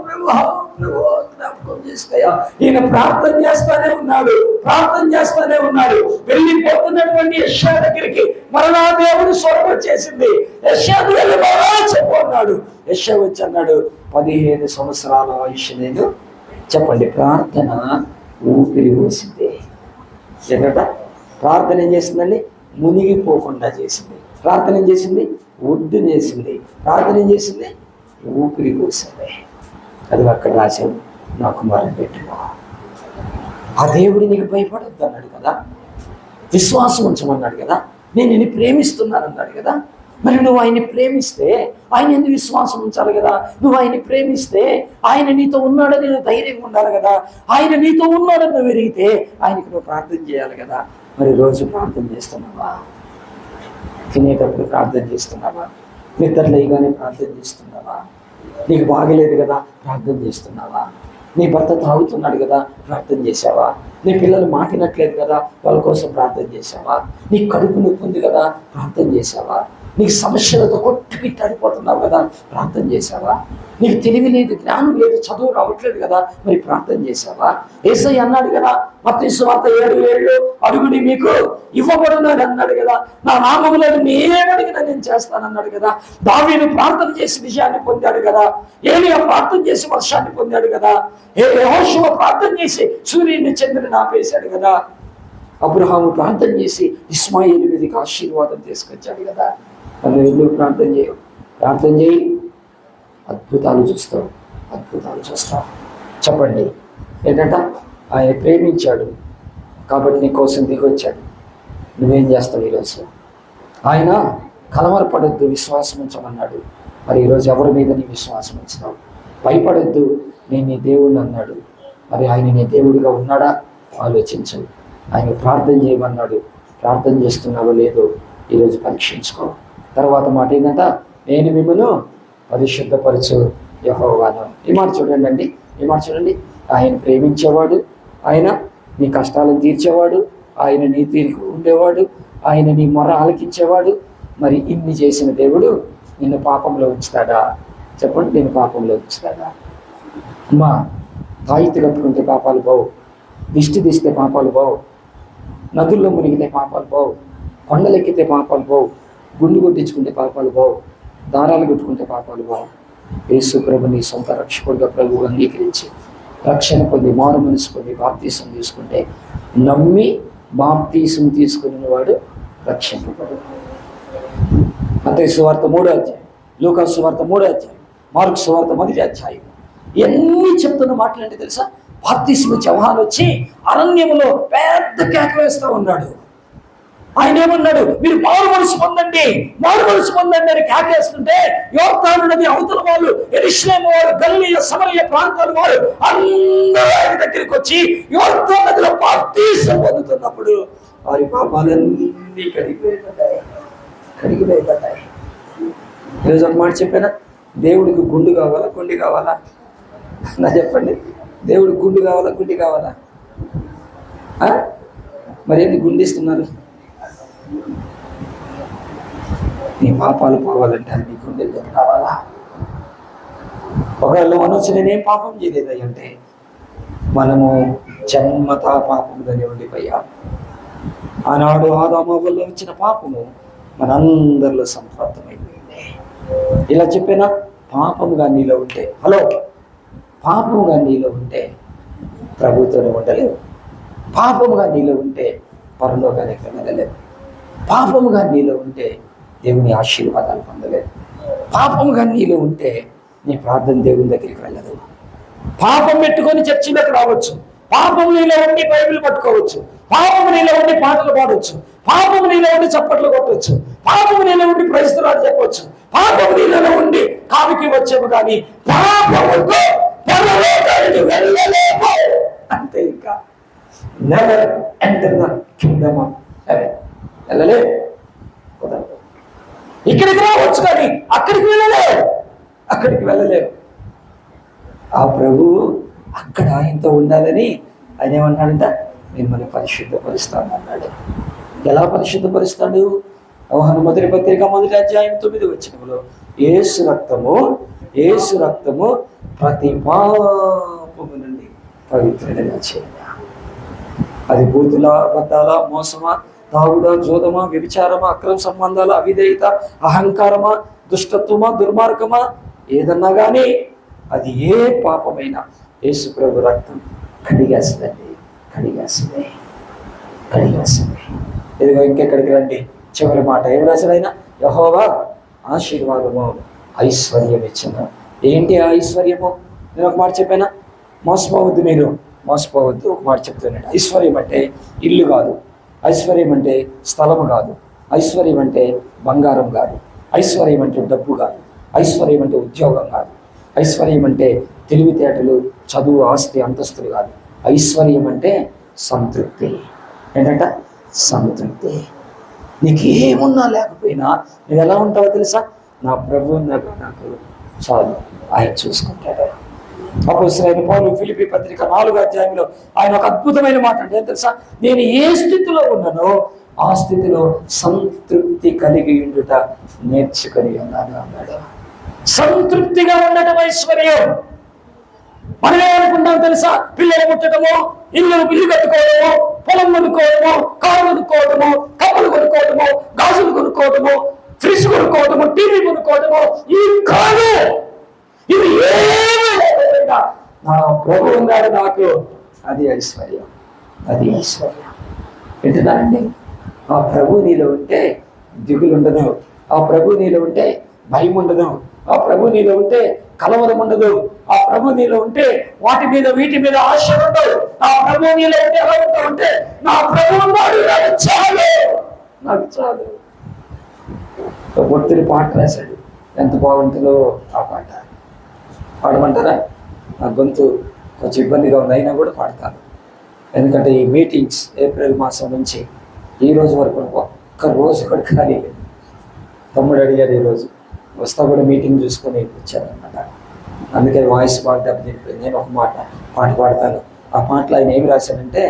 ప్రభువా ప్రభువా జ్ఞాపకం చేసుకయ్యా. ఈయన ప్రార్థన చేస్తానే ఉన్నాడు. వెళ్ళిపోతున్నటువంటి యెషయా దగ్గరికి మరలా దేవుడు స్వరం వచ్చేసింది, యెషయాను వెళ్ళి మరలా చెప్పు అన్నాడు. యెషయా వచ్చి అన్నాడు, 15 సంవత్సరాల ఆయుష్ నేను. చెప్పండి, ప్రార్థన ఊపిరి పోసింది. ఏంటంట? ప్రార్థన ఏం చేసిందండి? మునిగిపోకుండా చేసింది. ప్రార్థన ఏం చేసింది? ఒడ్డునేసింది. ప్రార్థన ఏం చేసింది? ఊపిరి పోసింది. అది అక్కడ రాశాడు, నా కుమారుని పెట్టుకో. ఆ దేవుడు నీకు భయపడొద్దు అన్నాడు కదా, విశ్వాసం ఉంచమన్నాడు కదా, నేను నిన్ను ప్రేమిస్తున్నాను అన్నాడు కదా. మరి నువ్వు ఆయన్ని ప్రేమిస్తే ఆయన ఎందుకు విశ్వాసం ఉంచాలి కదా. నువ్వు ఆయన్ని ప్రేమిస్తే ఆయన నీతో ఉన్నాడని నువ్వు ధైర్యంగా ఉండాలి కదా. ఆయన నీతో ఉన్నాడని నువ్వు ఎరిగితే ఆయనకి నువ్వు ప్రార్థన చేయాలి కదా. మరి రోజు ప్రార్థన చేస్తున్నావా? తినేటప్పుడు ప్రార్థన చేస్తున్నావా? నిద్ర లేయగానే ప్రార్థన చేస్తున్నావా? నీకు బాగలేదు కదా, ప్రార్థన చేస్తున్నావా? నీ భర్త తాగుతున్నాడు కదా, ప్రార్థన చేసావా? నీ పిల్లలు మాటినట్లేదు కదా, వాళ్ళ కోసం ప్రార్థన చేసావా? నీ కడుపు నొప్పి ఉంది కదా, ప్రార్థన చేసావా? నీకు సమస్యలతో కొట్టుకిట్టాడిపోతున్నావు కదా, ప్రార్థన చేసావా? నీకు తెలివి లేదు, జ్ఞానం లేదు, చదువు రావట్లేదు కదా, మరి ప్రార్థన చేసావా? యేసయ్య అన్నాడు కదా, మత్తయి సువార్త 7:7 అడుగుడి మీకు ఇవ్వబడును అన్నాడు కదా. నా నామములో నేనడిగినా నేను చేస్తానన్నాడు కదా. దావీదు ప్రార్థన చేసి విజయాన్ని పొందాడు కదా. ఏలియా ప్రార్థన చేసి వర్షాన్ని పొందాడు కదా. యెహోషువ ప్రార్థన చేసి సూర్యుని చంద్రుని ఆపేశాడు కదా. అబ్రహాము ప్రార్థన చేసి ఇస్మాయిల్ మీదకి ఆశీర్వాదం తీసుకొచ్చాడు కదా. నన్ను ఎందుకు ప్రార్థన చేయి, అద్భుతాలు చూస్తావు. చెప్పండి, ఏంటంట? ఆయన ప్రేమించాడు కాబట్టి నీ కోసం దిగొచ్చాడు. నువ్వేం చేస్తావు ఈరోజు? ఆయన కలవరపడొద్దు, విశ్వాసం ఉంచమన్నాడు. మరి ఈరోజు ఎవరి మీద నీ విశ్వాసం ఉంచుతావు? భయపడొద్దు, నేను నీ దేవుడు అన్నాడు. మరి ఆయన నీ దేవుడిగా ఉన్నాడా? ఆలోచించు. ఆయన ప్రార్థన చేయమన్నాడు, ప్రార్థన చేస్తున్నావో లేదో ఈరోజు పరీక్షించుకో. తర్వాత మాట ఏంటంట? నేను మిమ్మల్ని పరిశుద్ధపరచు, యెహోవాను. ఈ మాట చూడండి అండి, ఈ మాట చూడండి. ఆయన ప్రేమించేవాడు, ఆయన నీ కష్టాలను తీర్చేవాడు, ఆయన నీ తీరికి ఉండేవాడు, ఆయన నీ మొర ఆలకించేవాడు. మరి ఇన్ని చేసిన దేవుడు నిన్ను పాపంలో ఉంచుతాడా? చెప్పండి, నేను పాపంలో ఉంచుతాడా? అమ్మా, తాయితీ కట్టుకుంటే పాపాలు పోవు, దిష్టి తీస్తే పాపాలు పోవు, నదుల్లో మునిగితే పాపాలు పోవు, కొండలెక్కితే పాపాలు పోవు, గుండు కొట్టించుకుంటే పాపాలు పోవు, దారాలు కొట్టుకుంటే పాపాలు పోవు. యేసు ప్రభు నీ సొంత రక్షకుడిగా ప్రభువు అంగీకరించి రక్షణ పొంది మారు మనసు పొంది బాప్తీసం తీసుకుంటే, నమ్మి బాప్తీసం తీసుకున్న వాడు రక్షింపబడు. మత్తయి సువార్త 3వ అధ్యాయం, లూకా సువార్త 3వ అధ్యాయం, మార్కు సువార్త 1వ అధ్యాయం. ఇవన్నీ చెప్తున్న మాటలంటే తెలుసా? బాప్తీసం యోహాను వచ్చి అరణ్యములో పెద్ద కేక వేస్తూ ఉన్నాడు. ఆయన ఏమన్నాడు? మీరు మారు మనసు పొందండి, మారు మనసు పొందండి అని కేకేస్తుంటే యోర్దాను నది అవతల వాళ్ళు, యెరూషలేము వారు, గలిలయ సమరయ ప్రాంతాల వారు అందరూ ఆయన దగ్గరికి వచ్చి యోర్దాను నదిలో బాప్తీసం పొందుతున్నప్పుడు వారి పాపాలన్నీ కడిగిపోయిపోతాయి. ఈరోజు ఒక మాట చెప్పానా? దేవుడికి గుండు కావాలా, గుండి కావాలా? నా చెప్పండి, దేవుడికి గుండు కావాలా, గుండి కావాలా? మరి ఏంటి గుండిస్తున్నారు? నీ పాపాలు పోవాలంటే నీ గుండెల్లో కావాలా? ఒకవేళ మనసు నేనేం పాపం చేయలేదంటే మనము జన్మతా పాపములని ఉండిపోయాం. ఆనాడు ఆదాము వల్ల వచ్చిన పాపము మనందరిలో సంప్రాప్తమైపోయింది. ఇలా చెప్పినా పాపముగా నీలో ఉంటే, హలో, పాపముగా నీలో ఉంటే ప్రభుత్వం ఉండలేవు. పాపముగా నీలో ఉంటే పరలోకానికి వెళ్ళలేవు. పాపముగా నీలో ఉంటే దేవుని ఆశీర్వాదాలు పొందలేదు. పాపముగా నీలో ఉంటే నీ ప్రార్థన దేవుని దగ్గరికి వెళ్ళదు. పాపం పెట్టుకొని చర్చిలోకి రావచ్చు, పాపం నీలో ఉండి బైబిల్ పట్టుకోవచ్చు, పాపం నీలో ఉండి పాటలు పాడవచ్చు, పాపం నీలో ఉండి చప్పట్లు కొట్టవచ్చు, పాపం నీలో ఉండి ప్రైస్తలాలు చెప్పవచ్చు, పాపం నీలో ఉండి కావికి వచ్చేము, కానీ పాపముతో పరలోకానికి వెళ్ళలేము. అంతే, ఇంకా never enter the Kingdom of haven. వెళ్ళలేదు. ఇక్కడికి రావచ్చు కానీ అక్కడికి వెళ్ళలేవు. ఆ ప్రభు అక్కడ ఆయనతో ఉండాలని ఆయన ఏమన్నాడంట? మిమ్మల్ని పరిశుద్ధపరుస్తాను అన్నాడు. ఎలా పరిశుద్ధపరుస్తాడు? యోహాను మొదటి పత్రిక 1వ అధ్యాయం 9వ వచనంలో యేసు రక్తము ప్రతి పాపము నుండి పవిత్రుడిగా చేయాలి. అది బూతుల, అబద్ధాల, మోసమా, తాగుడా, జోదమా, వ్యభిచారమా, అక్రమ సంబంధాల, అవిధేయత, అహంకారమా, దుష్టత్వమా, దుర్మార్గమా, ఏదన్నా కానీ అది ఏ పాపమైనా యేసు ప్రభు రక్తం కడిగేస్తుంది. ఇదిగో ఇంకెక్కడికి రండి. చివరి మాట ఏం రాశాడు ఆయన? యెహోవా ఆశీర్వాదము ఐశ్వర్యం ఇచ్చిన. ఏంటి ఆ ఐశ్వర్యము? నేను ఒక మాట చెప్పానా? మోసపోవద్దు, మీరు మోసపోవద్దు. ఒక మాట చెప్తున్నాడు. ఐశ్వర్యం అంటే ఇల్లు కాదు, ఐశ్వర్యం అంటే స్థలము కాదు, ఐశ్వర్యం అంటే బంగారం కాదు, ఐశ్వర్యం అంటే డబ్బు కాదు, ఐశ్వర్యం అంటే ఉద్యోగం కాదు, ఐశ్వర్యం అంటే తెలివితేటలు, చదువు, ఆస్తి, అంతస్తులు కాదు. ఐశ్వర్యం అంటే సంతృప్తి. ఏంటంట? సంతృప్తి. నీకు ఏమున్నా లేకపోయినా నువ్వు ఎలా ఉంటావో తెలుసా? నా ప్రభు నాకు చాలు, ఆయన చూసుకుంటాడు. అపోస్తలుడైన పౌలు ఫిలిప్పీ పత్రిక 4వ అధ్యాయంలో ఆయన ఒక అద్భుతమైన మాట అంటే తెలుసా? నేను ఏ స్థితిలో ఉన్నానో ఆ స్థితిలో సంతృప్తి కలిగి ఉండుట నేర్చుకొని ఉన్నాను అన్నాడు. సంతృప్తిగా ఉండటం ఐశ్వర్యం. మనం ఏమనుకుంటాం తెలుసా? పిల్లలు పుట్టడము, ఇల్లు కట్టుకోవడము, పొలం కొనుక్కోవడము, కారు కొనుక్కోవడము, కప్పులు కొనుక్కోవడము, గాజులు కొనుక్కోవడము, ఫ్రిడ్జ్ కొనుక్కోవడము, టీవీ కొనుక్కోవడము, ఇవి కాదు. ఇవి ఏమీ లేకపోయినా నా ప్రభు ఉన్నాడు నాకు, అది ఐశ్వర్యం. వింటున్నారండి? ఆ ప్రభు నీలో ఉంటే దిగులు ఉండదు, ఆ ప్రభు నీలో ఉంటే భయం ఉండదు, ఆ ప్రభు నీలో ఉంటే కలవరం ఉండదు, ఆ ప్రభు నీలో ఉంటే వాటి మీద వీటి మీద ఆశ ఉండదు. ఆ ప్రభు నీలో ఉంటే ఎలా ఉంటావంటే, నా ప్రభు ఉన్నాడు, నాకు చాలు. ఒత్తిడి పాట రాశాడు, ఎంత బాగుంటుందో ఆ పాట. పాడమంటారా? నా గొంతు కొంచెం ఇబ్బందిగా ఉంది, అయినా కూడా పాడతాను. ఎందుకంటే ఈ మీటింగ్స్ ఏప్రిల్ మాసం నుంచి ఈ రోజు వరకు ఒక్క రోజు కూడా ఖాళీ లేదు. తమ్ముడు అడిగారు ఈరోజు వస్తా కూడా మీటింగ్ చూసుకొని వచ్చారనమాట. అందుకే వాయిస్ బాగా దెబ్బతింటుంది. నేను ఒక పాట పాడతాను. ఆ పాటలో ఆయన ఏమి రాశానంటే,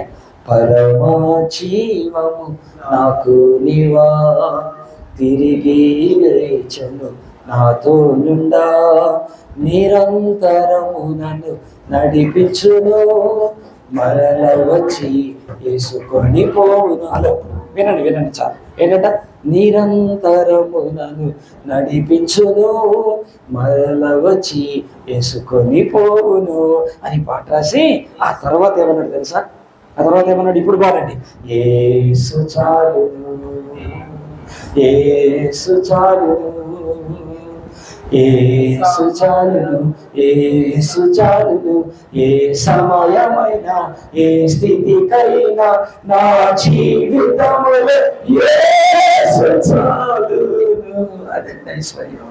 పరమా జీవము నాకు నీవా, తిరిగి లేచను నాతో నుండా, నిరంతరము నన్ను నడిపించును, మరల వచ్చి వేసుకొని పోవును. అలా వినండి చాలు. ఏంటంట? నిరంతరము నన్ను నడిపించును, మరల వచ్చి వేసుకొని పోవును అని పాట రాసి ఆ తర్వాత ఏమన్నాడు తెలుసా? ఆ తర్వాత ఏమన్నాడు? ఇప్పుడు పాడండి. యేసు చాలును, యేసు చాలును, యేసు చాలును, యేసు చాలును, ఏ సమయమైనా ఏ స్థితికైనా నా జీవితములో యేసు చాలును. అదండి ఐశ్వర్యం.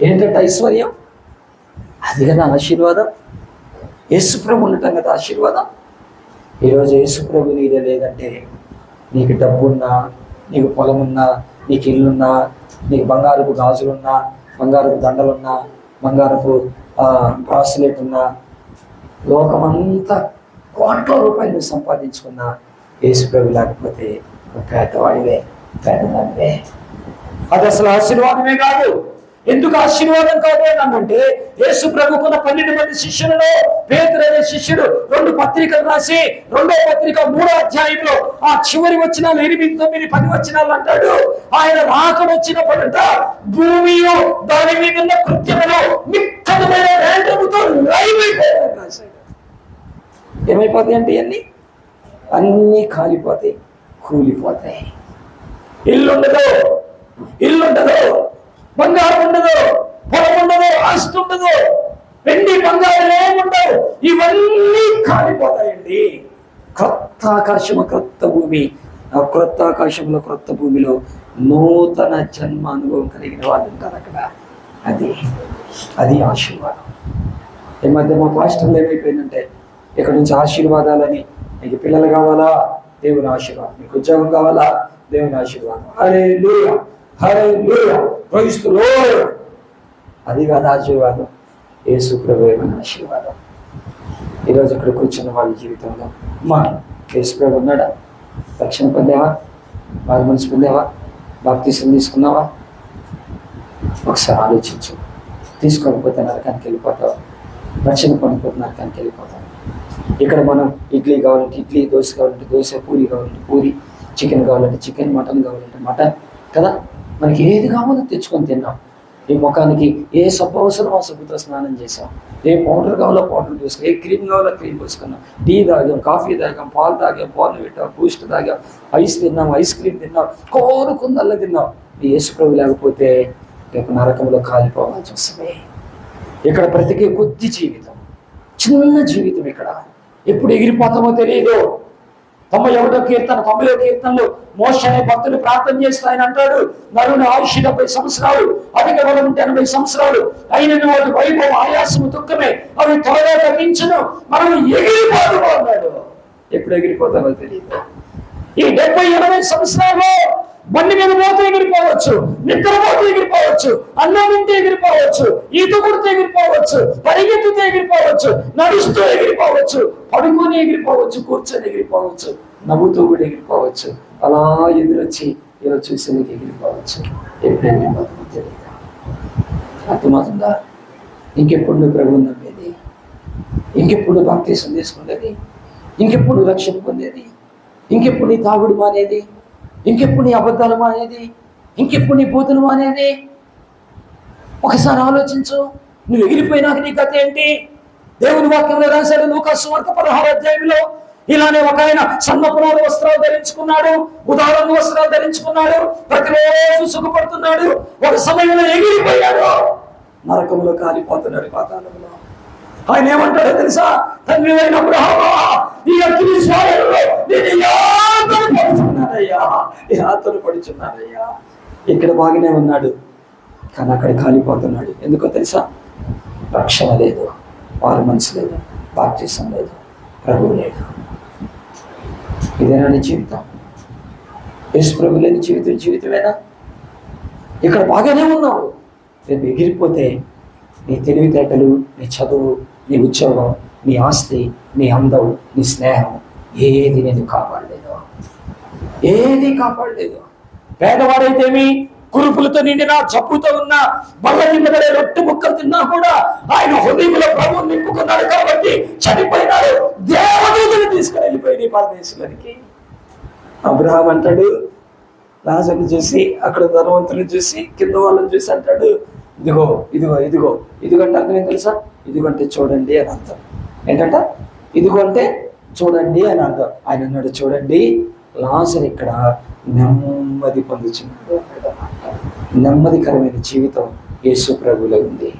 ఏంటంటే ఐశ్వర్యం అది కదా ఆశీర్వాదం. యేసుప్రభు ఉండటం కదా ఆశీర్వాదం. ఈరోజు యేసుప్రభు నీదే లేదంటే, నీకు డబ్బున్నా, నీకు పొలమున్నా, నీకు ఇల్లున్నా, నీకు బంగారపు గాజులున్నా, బంగారపు దండలున్నా, బంగారపు బ్రాస్లెట్ ఉన్నా, లోకమంతా కోట్ల రూపాయలు నువ్వు సంపాదించుకున్నా, యేసుప్రభు లేకపోతే పేదవాడివే, పేదవాడివే. అది అసలు ఆశీర్వాదమే కాదు. ఎందుకు ఆశీర్వాదం కాదు అంటే, యేసు ప్రభుకున్న 12 మంది శిష్యులలో పేతురు అనే శిష్యుడు 2 పత్రికలు రాసి 2వ పత్రిక 3వ అధ్యాయంలో ఆ చివరి వచనాలు 8, 9, 10 వచనాలు అంటాడు. ఆయన రాకడ వచ్చినప్పుడంట భూమియు దాని మీద ఉన్న కృత్యములు మిక్కడమైన రేంద్రముతో లైవైపోయాయని రాశాడు. ఏమైపోతాయి అంటే అన్నీ కాలిపోతాయి, కూలిపోతాయి. ఇల్లుండదు, బంగారం ఉండదు, పొలం ఉండదు, ఆస్తి ఉండదు, వెండి బంగారం ఏముండవు. ఇవన్నీ కాలిపోతాయండి. క్రొత్త ఆకాశము, క్రొత్త భూమి. ఆ క్రొత్త ఆకాశంలో, క్రొత్త భూమిలో నూతన జన్మ అనుభవం కలిగిన వాళ్ళు ఉంటారు అక్కడ. అది ఆశీర్వాదం. ఈ మధ్య మా పాస్టర్లు ఏమైపోయిందంటే, ఇక్కడ నుంచి ఆశీర్వాదాలని, మీకు పిల్లలు కావాలా, దేవుని ఆశీర్వాదం, మీకు ఉద్యోగం కావాలా, దేవుని ఆశీర్వాదం. హల్లెలూయా, హల్లెలూయా, ప్రైజ్ ది లార్డ్. అది కాదు ఆశీర్వాదం. యేసు ప్రభువైన ఆశీర్వాదం. ఈరోజు ఇక్కడ కూర్చున్న వాళ్ళ జీవితంలో మా యేసు ప్రభు ఉన్నాడా? రక్షణ పొందావా? వారి మనసు పొందావా? బాప్తీసం తీసుకున్నావా? ఒకసారి ఆలోచించు. తీసుకోకపోతే నరకానికి వెళ్ళిపోతావు, రక్షణ పొందిపోతే నరకానికి వెళ్ళిపోతావు. ఇక్కడ మనం ఇడ్లీ కావాలంటే ఇడ్లీ, దోశ కావాలంటే దోశ, పూరి కావాలంటే పూరి, చికెన్ కావాలంటే చికెన్, మటన్ కావాలంటే మటన్ కదా. మనకి ఏది కావాలో తెచ్చుకొని తిన్నాం. ఈ ముఖానికి ఏ సబ్బు అవసరం ఆ సబ్బుతో స్నానం చేసాం. ఏ పౌడర్ కావాలో పౌడర్ పూసుకున్నాం, ఏ క్రీమ్ కావాలో క్రీమ్ పూసుకున్నాం. టీ తాగాం, కాఫీ తాగాం, పాలు తాగాం, పాలు పెట్టాం, బూస్ట్ తాగాం, ఐస్ తిన్నాం, ఐస్ క్రీమ్ తిన్నాం, కోరుకుందల్లా తిన్నాం. ఈ యేసు ప్రభు లేకపోతే రేపు నరకంలో కాలిపోవాల్సి వస్తుంది. ఇక్కడ బ్రతికే కొద్ది జీవితం, చిన్న జీవితం. ఇక్కడ ఎప్పుడు ఎగిరిపోతామో తెలియదు. 91వ కీర్తన 90వ కీర్తనలో మోషే అనే భక్తులు ప్రార్థన చేస్తూ ఆయన అంటాడు, నరుని ఆయుష్ 70 సంవత్సరాలు, అధిక బలం ఉంటే 80 సంవత్సరాలు, అయిన వాటి వైభవం ఆయాసము దుఃఖమే, అవి త్వరగా తగ్గించను, మనం ఎగిరిపోదు అన్నాడు. ఎప్పుడు ఎగిరిపోతామో తెలియదు. ఈ 70-80 సంవత్సరాలు బండి మీద పోతే ఎగిరిపోవచ్చు, నిద్రపోతే ఎగిరిపోవచ్చు, అన్నం తింటే ఎగిరిపోవచ్చు, ఈత కొడితే ఎగిరిపోవచ్చు, పరిగెత్తుతే ఎగిరిపోవచ్చు, నడుస్తూ ఎగిరిపోవచ్చు, పడుకొని ఎగిరిపోవచ్చు, కూర్చొని ఎగిరిపోవచ్చు, నవ్వుతూ కూడా ఎగిరిపోవచ్చు. అలా ఎదురొచ్చి ఇలా చూసి నీకు ఎగిరిపోవచ్చు. ఎప్పుడు ఎగిరిపోతుందో తెలియదు. అర్థమవుతుందా? ఇంకెప్పుడు నువ్వు ప్రభువుని నమ్మేది? ఇంకెప్పుడు బాప్తీసం తీసుకునేది? ఇంకెప్పుడు రక్షణ పొందేది? ఇంకెప్పుడు నీ తాగుడు మానేది? ఇంకెప్పుడు నీ అబద్ధాలు మానేది? ఇంకెప్పుడు నీ బూతులు మానేది? ఒకసారి ఆలోచించు. నువ్వు ఎగిరిపోయినాక నీ కథ ఏంటి? దేవుని వాక్యంలో రాశాడు లూకాసు సువార్త 16వ అధ్యాయంలో, ఇలానే ఒక ఆయన సన్నపునాలు వస్త్రాలు ధరించుకున్నాడు, ఉదాహరణ వస్త్రాలు ధరించుకున్నాడు, ప్రతిరోజు సుఖపడుతున్నాడు. ఒక సమయంలో ఎగిరిపోయాడు, నరకంలో కాలిపోతున్నాడు, పాతాళంలో. ఆయన ఏమంటాడో తెలుసా? తండ్రి అయిన అబ్రహామా, ఈ అగ్ని జ్వాలలలో నేను యాతన పడుచున్నానయ్యా. ఇక్కడ బాగానే ఉన్నాడు, కానీ అక్కడ కాలిపోతున్నాడు. ఎందుకో తెలుసా? రక్షణ లేదు, వారి మనసు లేదు, బాప్తీసం లేదు, ప్రభువు లేదు. ఇదేనా నీ జీవితం? యేసు ప్రభు లేని జీవితమేనా? ఇక్కడ బాగానే ఉన్నావు, రేపు ఎగిరిపోతే నీ తెలివితేటలు, నీ చదువు, నీ ఉద్యోగం, నీ ఆస్తి, నీ అందం, నీ స్నేహం ఏది నేను కాపాడలేదు, ఏది కాపాడలేదు. పేదవాడైతేమి, కురుపులతో నిండిన జబ్బుతో ఉన్న బల్ల కింద పడే రొట్టె ముక్కలు తిన్నా కూడా ఆయన హృదయంలో ప్రభువు నింపుకున్నాడు కాబట్టి చనిపోయినాడు. దేవదూతలు తీసుకుని వెళ్ళిపోయి నీ పరదేశంలోనికి. అబ్రహాం అంటాడు లాజరుని చూసి, అక్కడ ధనవంతుని చూసి, కింద వాళ్ళని చూసి అంటాడు, ఇదిగో ఇదిగో ఇదిగో. ఇదిగో అంటే అర్థం ఏం తెలుసా? ఇదిగో అంటే చూడండి అని అర్థం. ఏంటంట? ఇదిగో అంటే చూడండి అని అర్థం. ఆయన అన్నాడు, చూడండి లాజరు ఇక్కడ నెమ్మది పొందుచున్నాడు. నెమ్మదికరమైన జీవితం యేసు ప్రభువులో ఉంది.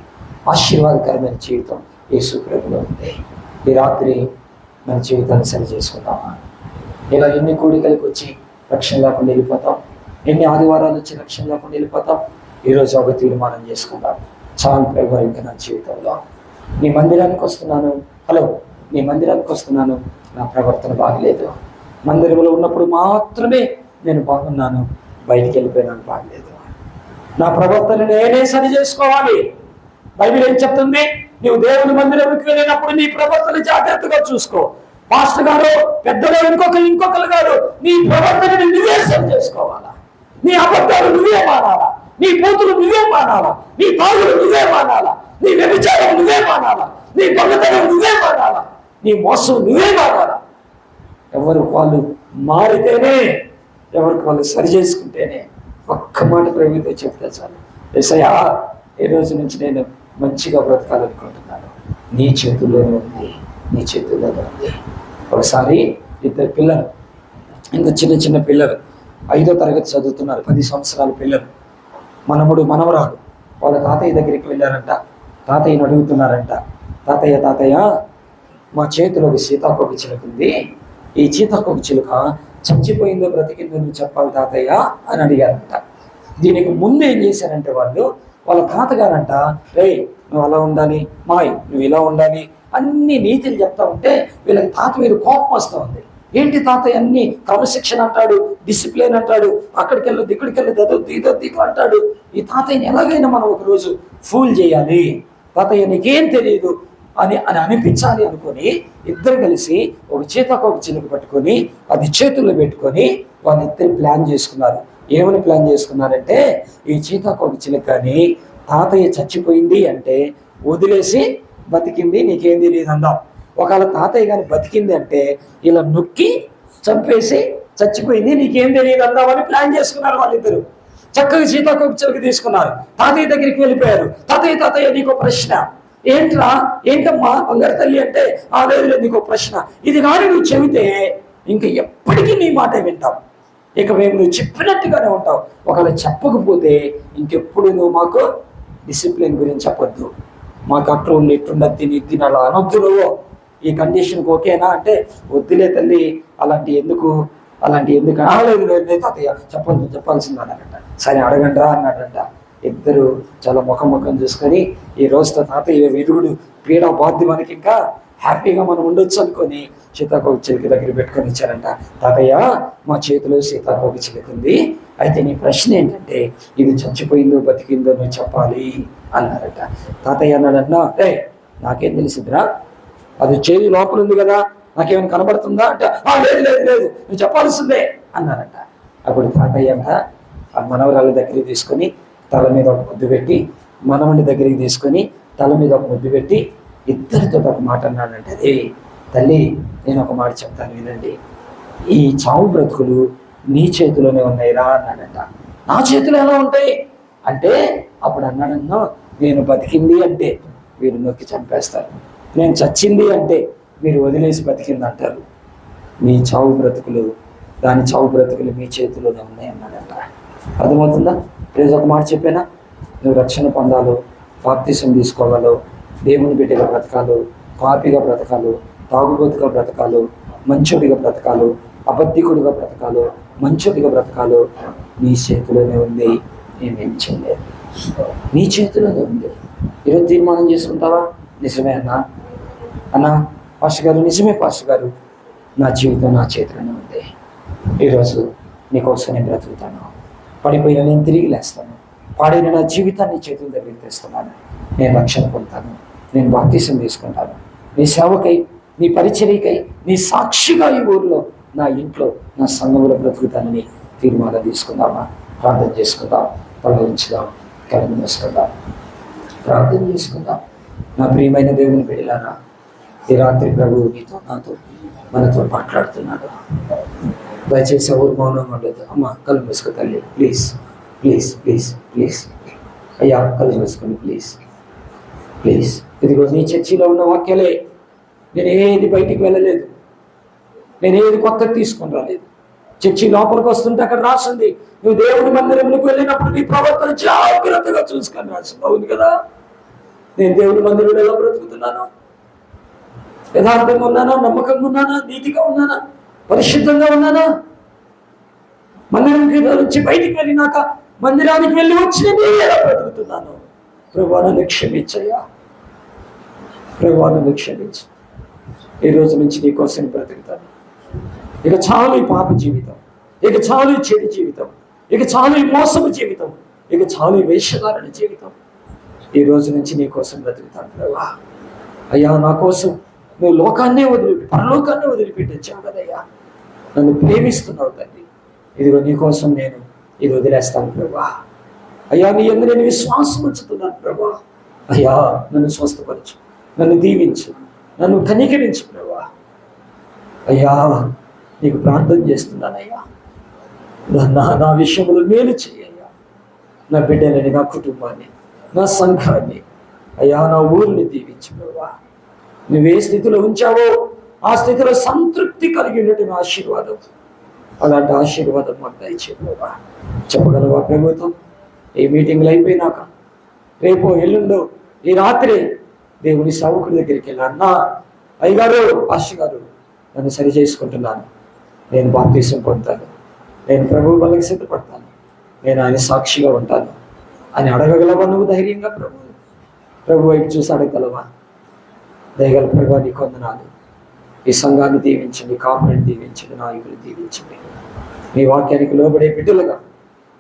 ఆశీర్వాదకరమైన జీవితం యేసు ప్రభువులో ఉంది. ఈ రాత్రి మన జీవితాన్ని సరి చేసుకుందామా? ఇలా ఎన్ని కూడికలకు వచ్చి రక్షణ లేకుండా వెళ్ళిపోతాం, ఎన్ని ఆదివారాలు వచ్చి రక్షణ లేకుండా వెళ్ళిపోతాం. ఈరోజు ఒక తీర్మానం చేసుకుందాం, చాలు ప్రభు ఇంకా నా జీవితంలో నీ మందిరానికి వస్తున్నాను. హలో, నీ మందిరానికి వస్తున్నాను, నా ప్రవర్తన బాగలేదు. మందిరంలో ఉన్నప్పుడు మాత్రమే నేను బాగున్నాను, బయటికి వెళ్ళిపోయినాను బాగలేదు. నా ప్రవర్తన నేనే సరి చేసుకోవాలి. బైబిల్ ఏం చెప్తుంది? నువ్వు దేవుని మందిరంకి వెళ్ళినప్పుడు నీ ప్రవర్తన జాగ్రత్తగా చూసుకో. పాస్టర్ గారు, పెద్దలు, ఇంకొకరు గారు, నీ ప్రవర్తనని నువ్వే సరి చేసుకోవాలా. నీ అబద్ధాలు నువ్వే మానాలా, నీ బూతులు నువ్వే మానాలా, నీ తాగులు నువ్వే మానాలా, నీ వ్యభిచారం నువ్వే మానాలా, నీ దొంగతనం నువ్వే మానాలా, నీ మోసం నువ్వే మానాలా. ఎవరు వాళ్ళు మారితేనే, ఎవరికి వాళ్ళు సరి చేసుకుంటేనే. ఒక్క మాట ప్రభుతో చెప్తే చాలు, యేసయ్యా ఈ రోజు నుంచి నేను మంచిగా బ్రతకాలనుకుంటున్నాను. నీ చేతుల్లోనే ఉంది, నీ చేతుల్లోనే ఉంది. ఒకసారి ఇద్దరు పిల్లలు, ఇంకా చిన్న పిల్లలు, 5వ తరగతి చదువుతున్నారు, 10 సంవత్సరాల పిల్లలు, మనముడు మనవరాలు వాళ్ళ తాతయ్య దగ్గరికి వెళ్ళారంట. తాతయ్యని అడుగుతున్నారంట, తాతయ్య మా చేతిలో ఒక సీతాకోక చిలుక ఉంది, ఈ సీతాకోక చిలుక చచ్చిపోయిందో బ్రతికిందో నువ్వు చెప్పాలి తాతయ్య అని అడిగారంట. దీనికి ముందు ఏం చేశారంటే వాళ్ళ తాతగారంట, రేయ్ నువ్వు అలా ఉండాలి, మాయ్ నువ్వు ఇలా ఉండాలి, అన్ని నీతులు చెప్తా ఉంటే వీళ్ళకి తాత మీద కోపం వస్తూ ఉంది. ఏంటి తాతయ్య అన్ని క్రమశిక్షణ అంటాడు, డిసిప్లిన్ అంటాడు, అక్కడికి వెళ్ళొద్దు ఇక్కడికి వెళ్ళొద్దు, ఇదో అంటాడు. ఈ తాతయ్యని ఎలాగైనా మనం ఒకరోజు ఫూల్ చేయాలి, తాతయ్య నీకేం తెలియదు అని అనిపించాలి అనుకొని ఇద్దరు కలిసి ఒక సీతాకోక చిలుక పట్టుకొని అది చేతుల్లో పెట్టుకొని వాళ్ళిద్దరు ప్లాన్ చేసుకున్నారు. ఏమని ప్లాన్ చేసుకున్నారంటే, ఈ సీతాకోక చిలుకని తాతయ్య చచ్చిపోయింది అంటే వదిలేసి బతికింది నీకేం తెలియదు అందాం. ఒకవేళ తాతయ్య కానీ బతికింది అంటే ఇలా నొక్కి చంపేసి చచ్చిపోయింది నీకేం తెలియదు అందామని ప్లాన్ చేసుకున్నారు వాళ్ళిద్దరు. చక్కగా సీతాకోక చిలుక తీసుకున్నారు, తాతయ్య దగ్గరికి వెళ్ళిపోయారు. తాతయ్య నీకో ప్రశ్న. ఏంటమ్మా బంగారు తల్లి అంటే, లేదు నీకో ప్రశ్న, ఇది కానీ నువ్వు చెబితే ఇంకా ఎప్పటికీ నీ మాట వింటావు, ఇక మేము నువ్వు చెప్పినట్టుగానే ఉంటావు. ఒకవేళ చెప్పకపోతే ఇంకెప్పుడు నువ్వు మాకు డిసిప్లిన్ గురించి చెప్పొద్దు, మాకు అట్లా ఉండి ఇట్టుండద్ది నిద్ది అలా అనొద్దు, నువ్వు ఈ కండిషన్కి ఓకేనా అంటే, వద్దులే తల్లి అలాంటి ఎందుకు లేదు తాతయ్య చెప్పాల్సింది అన్నారంట. సరే అడగండి రా అన్నాడంట. ఇద్దరు చాలా ముఖం చూసుకొని ఈ రోజుతో తాతయ్య విరుగుడు పీడ బాధ్య మనకి ఇంకా హ్యాపీగా మనం ఉండొచ్చు అనుకొని సీతాకోక చిలుక దగ్గర పెట్టుకొని వచ్చారంట. తాతయ్య మా చేతిలో సీతాకోక చిలుక ఉంది, అయితే నీ ప్రశ్న ఏంటంటే ఇది చచ్చిపోయిందో బతికిందో నువ్వు చెప్పాలి అన్నారట. తాతయ్య అన్నాడన్నా, నాకేం తెలిసిందిరా, అది చేతి లోపల ఉంది కదా, నాకేమైనా కనబడుతుందా అంటే, లేదు నువ్వు చెప్పాల్సిందే అన్నారట. అప్పుడు తాతయ్య అంట ఆ మనవరాళ్ళ దగ్గరికి తీసుకొని తల మీద ఒక ముద్దు పెట్టి, మనవడి దగ్గరికి తీసుకొని తల మీద ఒక ముద్దు పెట్టి ఇద్దరితో ఒక మాట అన్నాడంటే, అదే తల్లి నేను ఒక మాట చెప్తాను వినండి, ఈ చావు బ్రతుకులు నీ చేతిలోనే ఉన్నాయి రా అన్నాడంట. నా చేతిలో ఎలా ఉంటాయి అంటే, అప్పుడు అన్నాడన్నా, నేను బతికింది అంటే వీరు నొక్కి చంపేస్తారు, నేను చచ్చింది అంటే మీరు వదిలేసి బతికింది అంటారు, మీ చావు బ్రతుకులు దాని చావు బ్రతుకులు మీ చేతిలోనే ఉన్నాయి అన్నాడంట. అర్థమవుతుందా? ఈరోజు ఒక మాట చెప్పానా, నువ్వు రక్షణ పొందాలో, బాప్తిసం తీసుకోవాలో, దేవుని బిడ్డగా బ్రతకాలు, పాపిగా బ్రతకాలు, తాగుబోతుగా బ్రతకాలు, మంచోడిగా బ్రతకాలు, అబద్ధికుడిగా బ్రతకాలు, మంచోడిగా బ్రతకాలు, నీ చేతిలోనే ఉంది, నేనేం చేయలేదు, నీ చేతిలోనే ఉంది. ఈరోజు తీర్మానం చేసుకుంటావా? నిజమే అన్నా పాస్టర్ గారు, నిజమే పాస్టర్ గారు, నా జీవితం నా చేతిలోనే ఉంది, ఈరోజు నీకోసం నేను బ్రతుకుతాను, పడిపోయిన నేను తిరిగి లేస్తాను, పాడైన నా జీవితాన్ని చేతుల దగ్గరికి తెస్తున్నాను. నేను రక్షణ పొందుతాను, నేను బాప్తిసం తీసుకుంటాను. నీ సేవకై, నీ పరిచర్యకై, నీ సాక్షిగా ఈ ఊరిలో, నా ఇంట్లో, నా సంఘంలో బ్రతుకుతానని తీర్మానం తీసుకుందామా? ప్రార్థన చేసుకుందాం, తొలగించుదాం, కళ్ళు మూసుకుందాం, ప్రార్థన చేసుకుందాం. నా ప్రియమైన దేవుని బిడ్డలారా, ఈ రాత్రి ప్రభువు నీతో నాతో మనతో మాట్లాడుతున్నాడు. దయచేసి ఎవరు మౌనం ఉండదు. అమ్మ కళ్ళు మూసుకో తల్లి, ప్లీజ్ ప్లీజ్ ప్లీజ్ ప్లీజ్. అయ్యా కళ్ళు మూసుకొని ప్లీజ్ ప్లీజ్. ఇదిగో నీ చర్చిలో ఉన్న వాక్యాలే. నేను ఏది బయటికి వెళ్ళలేదు, నేను ఏది కొత్త తీసుకొని రాలేదు. చర్చి లోపలికి వస్తుంటే అక్కడ రాసింది, నువ్వు దేవుడి మందిరంలోకి వెళ్ళినప్పుడు నీ ప్రవర్తన జాగ్రత్తగా చూసుకొని రాసింది. అవును కదా, నేను దేవుడి మందిరంలో ఎలా బ్రతుకుతున్నాను? యథార్థంగా ఉన్నానా? నమ్మకంగా ఉన్నానా? నీతిగా ఉన్నానా? పరిశుద్ధంగా ఉన్నానా? మందిరంకి నుంచి బయటికి వెళ్ళినాక మందిరానికి వెళ్ళి వచ్చి నేను ఎలా బ్రతుకుతున్నాను? ప్రభువా నన్ను క్షమించయ్యా, ప్రభువా నన్ను క్షమించు. ఈ రోజు నుంచి నీ కోసం బ్రతుకుతాను. ఇక చాలు ఈ పాప జీవితం, ఇక చాలు ఈ చెడు జీవితం, ఇక చాలు ఈ మోసపు జీవితం, ఇక చాలు ఈ వేషధారణ జీవితం. ఈ రోజు నుంచి నీ కోసం బ్రతుకుతాను ప్రభువా. అయ్యా నా కోసం నువ్వు లోకాన్నే పరలోకాన్నే వదిలిపెట్టొచ్చావు కదయ్యా. నన్ను ప్రేమిస్తున్నావు తండ్రి. ఇదిగో నీ కోసం నేను ఇది వదిలేస్తాను ప్రభువా. అయ్యా నీ యందు నేను విశ్వాసం ఉంచుతున్నాను ప్రభువా. అయ్యా నన్ను స్వస్థపరచు, నన్ను దీవించు, నన్ను కనికరించు ప్రభువా. అయ్యా నీకు ప్రార్థన చేస్తున్నానయ్యా, నా విషయంలో మేలు చేయ్యా. నా బిడ్డలని, నా కుటుంబాన్ని, నా సంఘాన్ని, అయ్యా నా ఊరిని దీవించు ప్రభువా. నువ్వే స్థితిలో ఉంచావో ఆ స్థితిలో సంతృప్తి కలిగి ఉన్నటువంటి ఆశీర్వాదం, అలాంటి ఆశీర్వాదం మాకు దయచేయి ప్రభువా. చెప్పగలవా ప్రభుత్వం? ఈ మీటింగ్లు అయిపోయినాక రేపో ఎల్లుండో ఈ రాత్రి దేవుని సేవకుడి దగ్గరికి వెళ్ళి, అన్నా అయ్యగారు, పాస్టర్ గారు నన్ను సరి చేసుకుంటున్నాను, నేను బాప్తిసం పొందుతాను, నేను ప్రభువు వల్లకి సిద్ధపడతాను, నేను ఆయన సాక్షిగా ఉంటాను అని అడగగలవా నువ్వు ధైర్యంగా? ప్రభు వైపు చూసి అడగగలవా? దయగల ప్రభువా నీకు వందనాలు. ఈ సంఘాన్ని దీవించండి, కాపురిని దీవించండి, నాయకులు దీవించండి. నీ వాక్యానికి లోబడే బిడ్డలుగా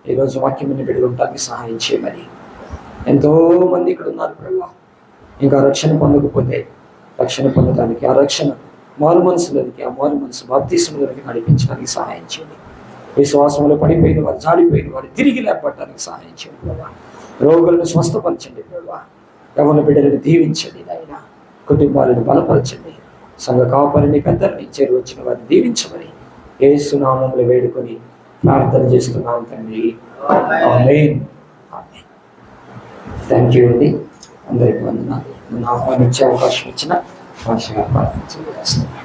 ఈరోజు వాక్యం బిడ్డలు ఉండడానికి సహాయం చేయమని. ఎంతోమంది ఇక్కడ ఉన్నారు ప్రభువా, ఇంకా రక్షణ పొందకపోతే రక్షణ పొందడానికి, ఆ రక్షణ మారు మనసులోనికి, ఆ మారు మనసు బాప్తిసంలోనికి నడిపించడానికి సహాయం చేయండి. విశ్వాసంలో పడిపోయిన వారు, జాడిపోయిన వారు తిరిగి లేపట్టడానికి సహాయం చేయండి ప్రభువా. రోగులను స్వస్థపరచండి ప్రభువా. యవ్వన బిడ్డలను దీవించండి నాయన. కుటుంబాలను బలపరచండి. సంఘ కాపరిని, పెద్దల్ని, చేరువచ్చిన వారిని దీవించమని యేసు నామములో వేడుకొని ప్రార్థన చేస్తున్నాం తండ్రి. ఆమేన్. థ్యాంక్ యూ అండి. అందరికీ వందనాలు. నన్ను ఆహ్వానించే అవకాశం ఇచ్చిన భాషగా ప్రార్థన చేస్తున్నాను.